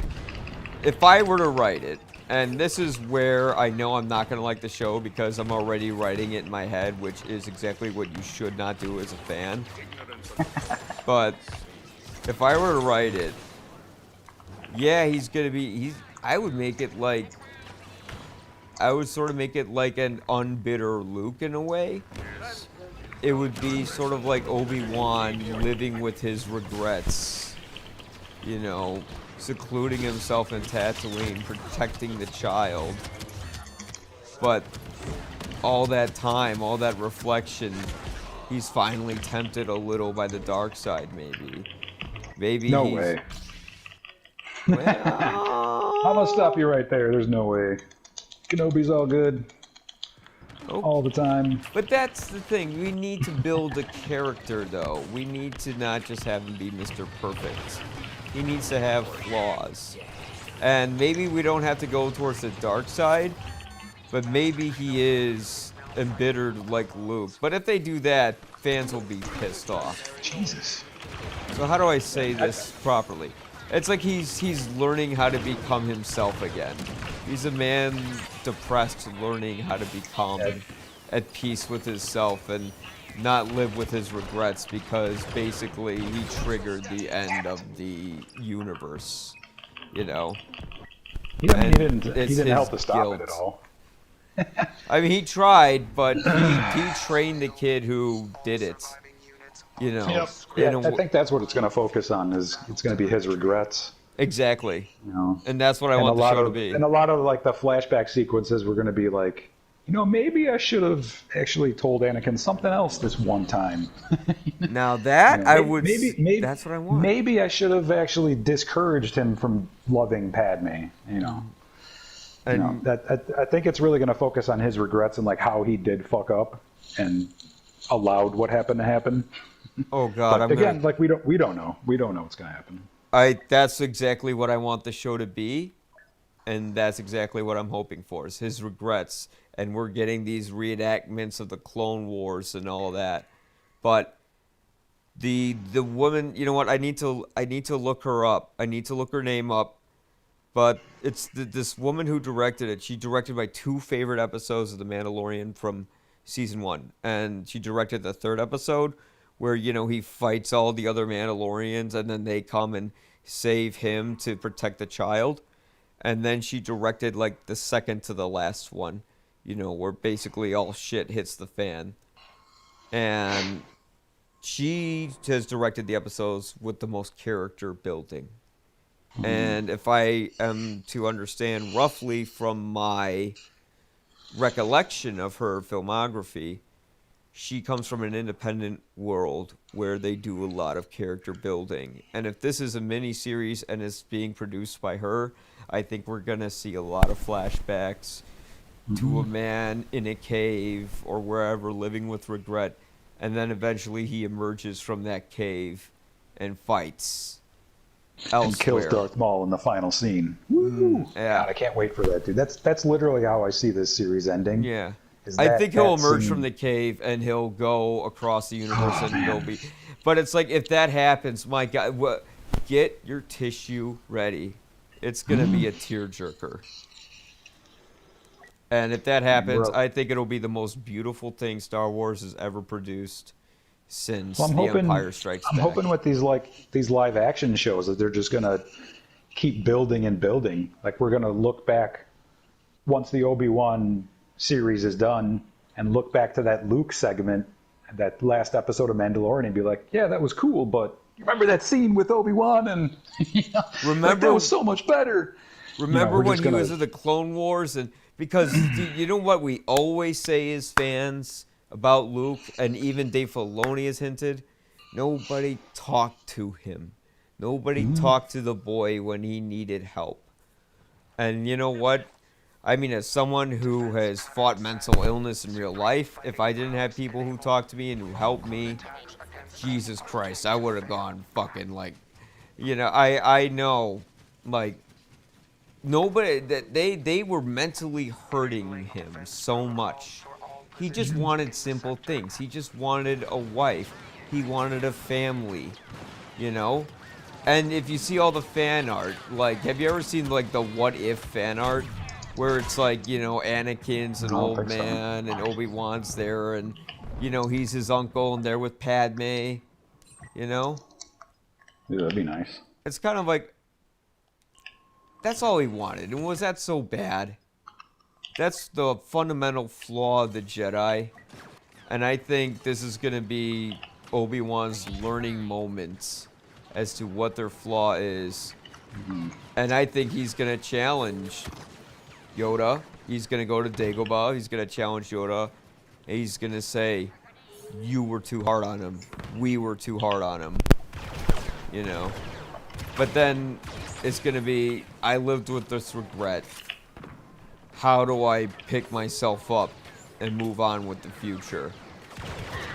if I were to write it, and this is where I know I'm not gonna like the show because I'm already writing it in my head, which is exactly what you should not do as a fan. But if I were to write it, I would make it like, I would sort of make it like an unbitter Luke in a way. It would be sort of like Obi-Wan living with his regrets, secluding himself in Tatooine, protecting the child. But all that time, all that reflection, he's finally tempted a little by the dark side, maybe. No way. Well, I'm gonna stop you right there. There's no way. Kenobi's all good. All the time. But that's the thing. We need to build a character, though. We need to not just have him be Mr. Perfect. He needs to have flaws. And maybe we don't have to go towards the dark side, but maybe he is embittered like Luke. But if they do that, fans will be pissed off. Jesus. So how do I say this properly? It's like he's learning how to become himself again. He's a man depressed, learning how to become at peace with himself and not live with his regrets, because basically he triggered the end of the universe, He didn't help to stop it at all. I mean, he tried, but he trained the kid who did it. Yeah, I think that's what it's going to focus on. Is it's going to be his regrets. Exactly. And that's what I want the show to be. And a lot of like the flashback sequences were going to be like, maybe I should have actually told Anakin something else this one time. Now that I would. Maybe that's what I want. Maybe I should have actually discouraged him from loving Padme. I think it's really going to focus on his regrets and like how he did fuck up and allowed what happened to happen. Oh God! Like we don't know. We don't know what's going to happen. That's exactly what I want the show to be, and that's exactly what I'm hoping for, is his regrets. And we're getting these reenactments of the Clone Wars and all that. But the woman, you know what? I need to look her up. I need to look her name up. But it's this woman who directed it. She directed my two favorite episodes of The Mandalorian from season 1, and she directed the third episode, where, you know, he fights all the other Mandalorians and then they come and save him to protect the child. And then she directed like the second to the last one, you know, where basically all shit hits the fan. And she has directed the episodes with the most character building. And if I am to understand roughly from my recollection of her filmography, she comes from an independent world where they do a lot of character building. And if this is a mini-series and is being produced by her, I think we're going to see a lot of flashbacks to a man in a cave or wherever living with regret. And then eventually he emerges from that cave and fights elsewhere. And kills Darth Maul in the final scene. Woo! Yeah. God, I can't wait for that, dude. That's literally how I see this series ending. Yeah. I think he'll emerge from the cave and he'll go across the universe and he'll be... But it's like, if that happens, my God, get your tissue ready. It's going to be a tearjerker. And if that happens, I think it'll be the most beautiful thing Star Wars has ever produced since Empire Strikes Back. I'm hoping with these live action shows that they're just gonna keep building and building. Like, we're gonna look back once the Obi-Wan series is done and look back to that Luke segment, that last episode of Mandalorian, and be like, yeah, that was cool, but remember that scene with Obi-Wan and remember that was so much better. Remember when he was in the Clone Wars? And because you know what we always say as fans about Luke, and even Dave Filoni has hinted, nobody talked to him. Nobody talked to the boy when he needed help. And you know what? I mean, as someone who has fought mental illness in real life, if I didn't have people who talked to me and who helped me, Jesus Christ, I would have gone fucking like, you know, I know, like, nobody, that they were mentally hurting him so much. He just wanted simple things. He just wanted a wife. He wanted a family, you know? And if you see all the fan art, like, have you ever seen, like, the What If fan art? Where it's like, you know, Anakin's an old man and Obi-Wan's there and, you know, he's his uncle and they're with Padme, you know? Yeah, that'd be nice. It's kind of like, that's all he wanted. And was that so bad? That's the fundamental flaw of the Jedi. And I think this is going to be Obi-Wan's learning moments as to what their flaw is. And I think he's going to challenge Yoda. He's going to go to Dagobah. He's going to challenge Yoda. He's going to say, you were too hard on him. We were too hard on him. You know? But then it's going to be, I lived with this regret. How do I pick myself up and move on with the future?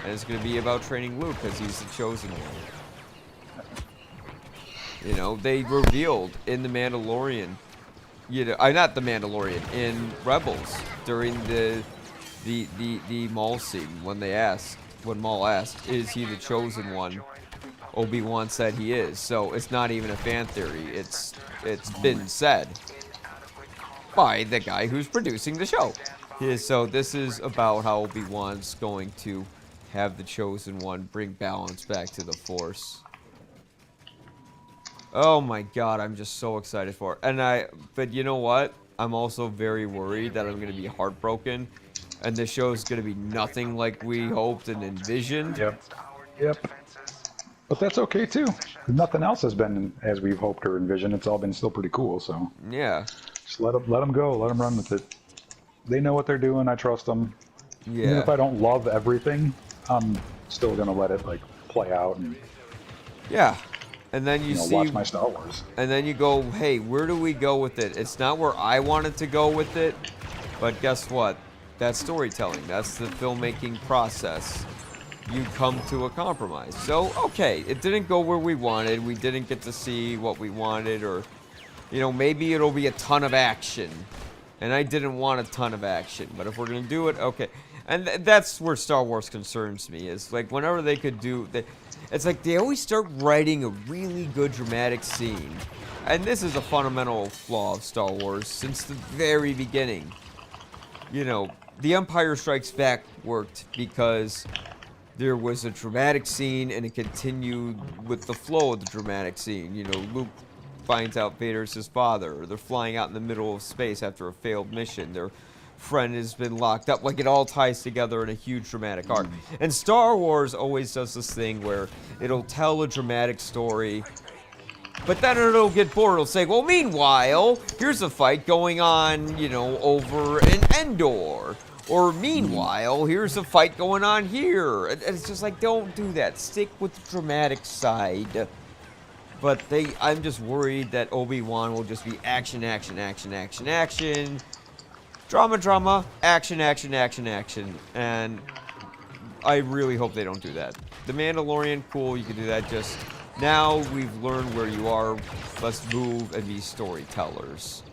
And it's going to be about training Luke because he's the chosen one. You know, they revealed in The Mandalorian, you know, not The Mandalorian, in Rebels during the Maul scene when Maul asked, is he the chosen one? Obi-Wan said he is. So it's not even a fan theory. It's been said by the guy who's producing the show. So this is about how Obi-Wan's going to have the chosen one bring balance back to the Force. Oh my God, I'm just so excited for it. But you know what? I'm also very worried that I'm going to be heartbroken, and the show is going to be nothing like we hoped and envisioned. Yep. But that's okay too. Nothing else has been as we've hoped or envisioned. It's all been still pretty cool. So yeah, just let them go. Let them run with it. They know what they're doing. I trust them. Yeah. Even if I don't love everything, I'm still gonna let it like play out and And then you see, watch my Star Wars. And then you go, hey, where do we go with it? It's not where I wanted to go with it, but guess what? That's storytelling. That's the filmmaking process. You come to a compromise. So, okay, it didn't go where we wanted. We didn't get to see what we wanted, or, you know, maybe it'll be a ton of action. And I didn't want a ton of action, but if we're going to do it, okay. And that's where Star Wars concerns me, is like whenever they could do... It's like they always start writing a really good dramatic scene. And this is a fundamental flaw of Star Wars since the very beginning. You know, The Empire Strikes Back worked because there was a dramatic scene, and it continued with the flow of the dramatic scene. You know, Luke finds out Vader's his father, or they're flying out in the middle of space after a failed mission. Their friend has been locked up. Like, it all ties together in a huge dramatic arc. And Star Wars always does this thing where it'll tell a dramatic story, but then it'll get bored. It'll say, well, meanwhile, here's a fight going on, you know, over in Endor. Or meanwhile, here's a fight going on here. And it's just like, don't do that. Stick with the dramatic side. But I'm just worried that Obi-Wan will just be action, action, action, action, action. Drama, drama, action, action, action, action. And I really hope they don't do that. The Mandalorian, cool, you can do that. Just now we've learned where you are. Let's move and be storytellers.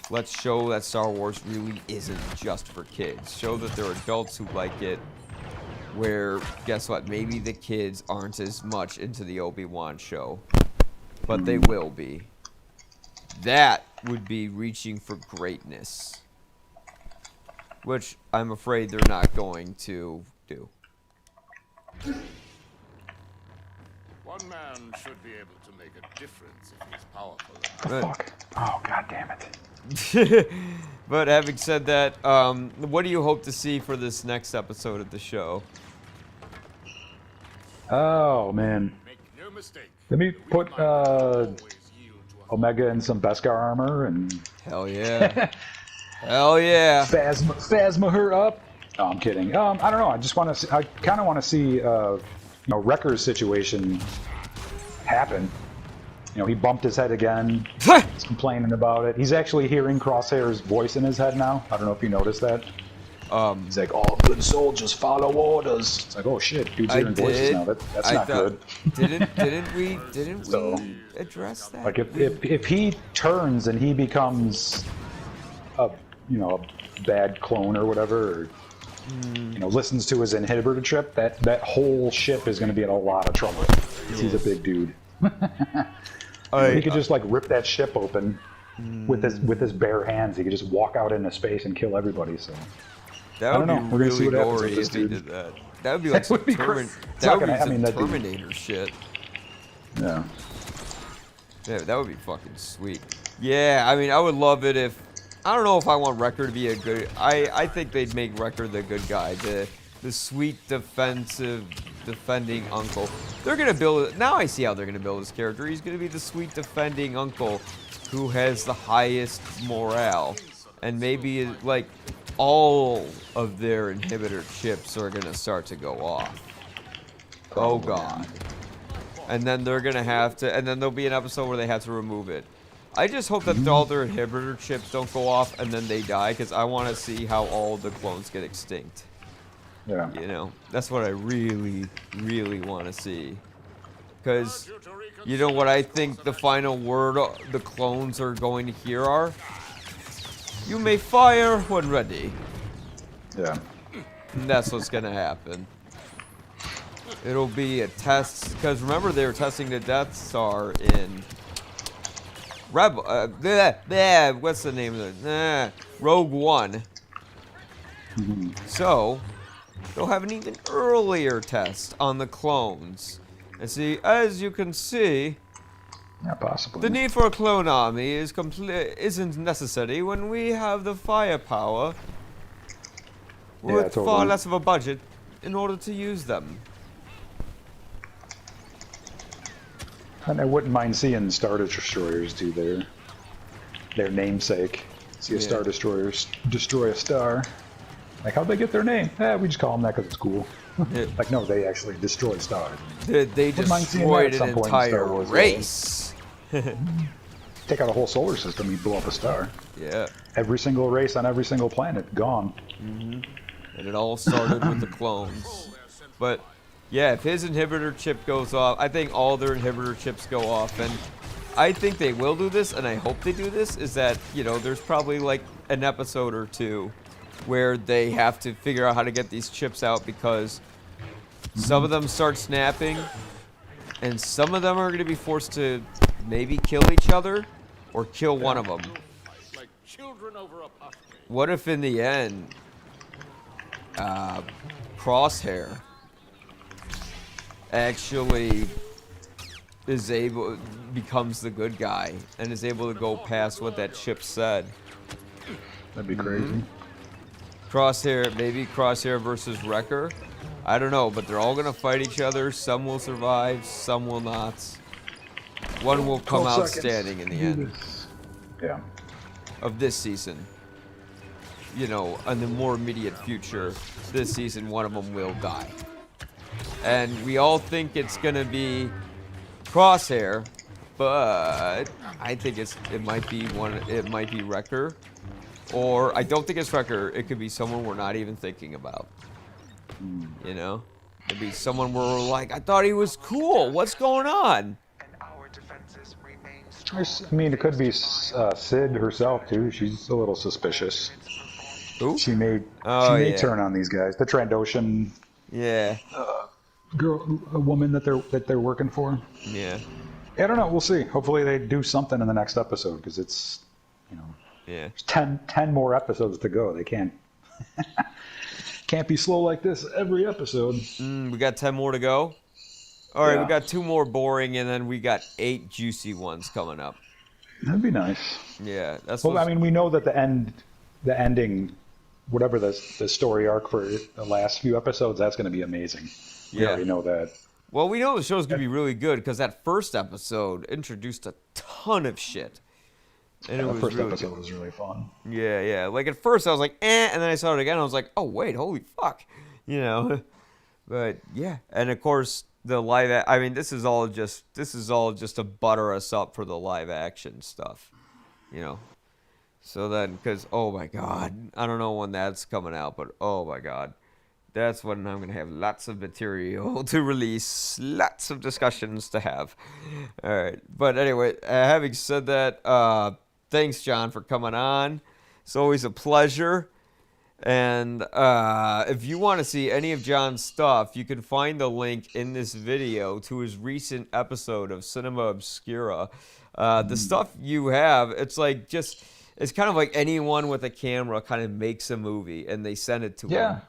Let's show that Star Wars really isn't just for kids. Show that there are adults who like it. Where, guess what? Maybe the kids aren't as much into the Obi-Wan show. But they will be. That would be reaching for greatness. Which I'm afraid they're not going to do. One man should be able to make a difference if he's powerful. Fuck. Oh, god damn it. But having said that, what do you hope to see for this next episode of the show? Oh, man. Make no mistake. Let me put Omega in some Beskar armor and Hell yeah. Hell yeah. Phasma her up. No, I'm kidding. I don't know. I just want to. I kind of want to see, Wrecker's situation happen. You know, he bumped his head again. He's complaining about it. He's actually hearing Crosshair's voice in his head now. I don't know if you noticed that. He's like, all good soldiers follow orders. It's like, oh shit, dude's hearing voices now. That's not good. Didn't we address that? Like if he turns and he becomes a bad clone or whatever, or listens to his inhibitor chip, that whole ship is going to be in a lot of trouble. He's a big dude. He could just like rip that ship open with his bare hands. He could just walk out into space and kill everybody. So that would be really gory if he did that. That would be like some Terminator shit. Yeah. Yeah, that would be fucking sweet. Yeah, I mean, I would love it if. I don't know if I want Wrecker to be a good. I think they'd make Wrecker the good guy, the sweet defending uncle. They're gonna build it. Now I see how they're gonna build his character. He's gonna be the sweet defending uncle who has the highest morale, and maybe like all of their inhibitor chips are gonna start to go off. Oh god. And then they're gonna have to, and then there'll be an episode where they have to remove it. I just hope that all their inhibitor chips don't go off and then they die, because I want to see how all the clones get extinct. Yeah. You know, that's what I really, really want to see. Because, you know what I think the final word the clones are going to hear are? You may fire when ready. Yeah. And that's what's going to happen. It'll be a test, because remember they were testing the Death Star in what's the name of it? Rogue One. So, they'll have an even earlier test on the clones. And see, as you can see, yeah, possibly. the need for a clone army isn't necessary when we have the firepower with far less of a budget in order to use them. And I wouldn't mind seeing Star Destroyers do their namesake. See a Star Destroyer destroy a star. Like, how'd they get their name? We just call them that because it's cool. Like, no, they actually destroy stars. They destroyed an entire race. Take out a whole solar system, you blow up a star. Yeah. Every single race on every single planet, gone. And it all started with the clones. But yeah, if his inhibitor chip goes off, I think all their inhibitor chips go off, and I think they will do this, and I hope they do this, is that, there's probably like an episode or two where they have to figure out how to get these chips out, because some of them start snapping, and some of them are going to be forced to maybe kill each other, or kill one of them. What if in the end, Crosshair actually becomes the good guy and is able to go past what that ship said. That'd be crazy. Crosshair, maybe Crosshair versus Wrecker. I don't know, but they're all gonna fight each other. Some will survive, some will not. One will come 12 out seconds. standing in the Do end this. Yeah. of this season. You know, in the more immediate future, this season, one of them will die. And we all think it's gonna be Crosshair, but I think it might be Wrecker. Or I don't think it's Wrecker. It could be someone we're not even thinking about. You know? It'd be someone where we're like, I thought he was cool. What's going on? I mean, it could be Sid herself too. She's a little suspicious. Who? She may Yeah. turn on these guys. The Trandoshan Yeah. girl, a woman that they're working for. Yeah. I don't know. We'll see. Hopefully they do something in the next episode because it's, Yeah. there's 10 more episodes to go. They can't be slow like this every episode. We got 10 more to go. All right, Yeah. we got 2 more boring, and then we got 8 juicy ones coming up. That'd be nice. Yeah, that's. Well, I mean, we know that the ending, whatever the story arc for the last few episodes, that's going to be amazing. We Yeah. already know that. Well, we know the show's gonna be really good because that first episode introduced a ton of shit, and it The was first really episode good. was really fun. Yeah, yeah. Like at first I was like, and then I saw it again. I was like, oh wait, holy fuck, you know. But yeah, and of course the I mean, this is all just to butter us up for the live action stuff, you know. So then, because oh my god, I don't know when that's coming out, but oh my god, that's when I'm gonna have lots of material to release, lots of discussions to have. All right, but anyway, having said that, thanks John for coming on. It's always a pleasure. And if you want to see any of John's stuff, you can find the link in this video to his recent episode of Sinema Obscura. The stuff you have, it's like it's kind of like anyone with a camera kind of makes a movie and they send it to him.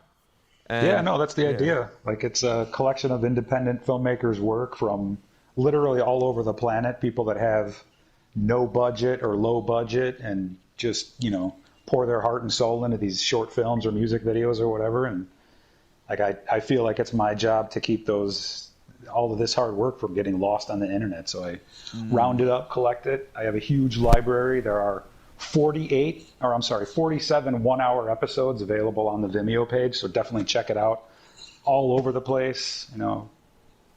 And, No, that's the idea. Like, it's a collection of independent filmmakers' work from literally all over the planet, people that have no budget or low budget and just, pour their heart and soul into these short films or music videos or whatever. And like, I feel like it's my job to keep all of this hard work from getting lost on the internet. So I round it up, collect it. I have a huge library. There are 47 1-hour episodes available on the Vimeo page. So definitely check it out. All over the place,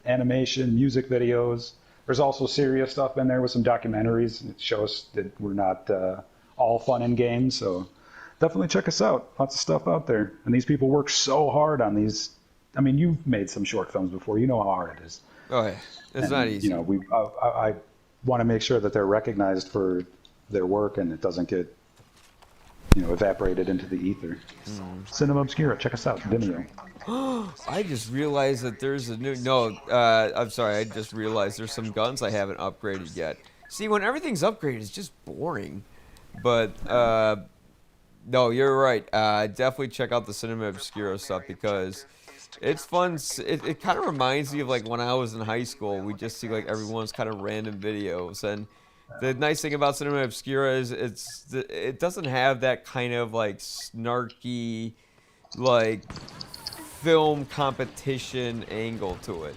animation, music videos. There's also serious stuff in there with some documentaries. It shows that we're not all fun and games. So definitely check us out. Lots of stuff out there. And these people work so hard on these. I mean, you've made some short films before. You know how hard it is. Oh yeah, it's not easy. I want to make sure that they're recognized for their work and it doesn't get evaporated into the ether. Sinema Obscura, check us out, Vimeo. I just realized that there's a new. No, I'm sorry. I just realized there's some guns I haven't upgraded yet. See, when everything's upgraded, it's just boring. But no, you're right. Definitely check out the Sinema Obscura stuff because it's fun. It kind of reminds me of like when I was in high school. We just see like everyone's kind of random videos, and the nice thing about Sinema Obscura is it doesn't have that kind of like snarky, like film competition angle to it.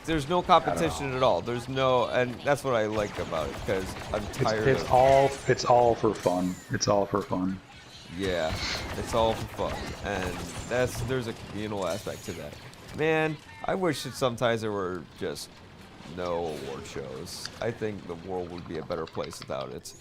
There's no competition at all. There's no, and that's what I like about it because I'm tired. It's all for fun. It's all for fun. Yeah, it's all for fun, and there's a communal aspect to that. Man, I wish that sometimes there were just no award shows. I think the world would be a better place without it.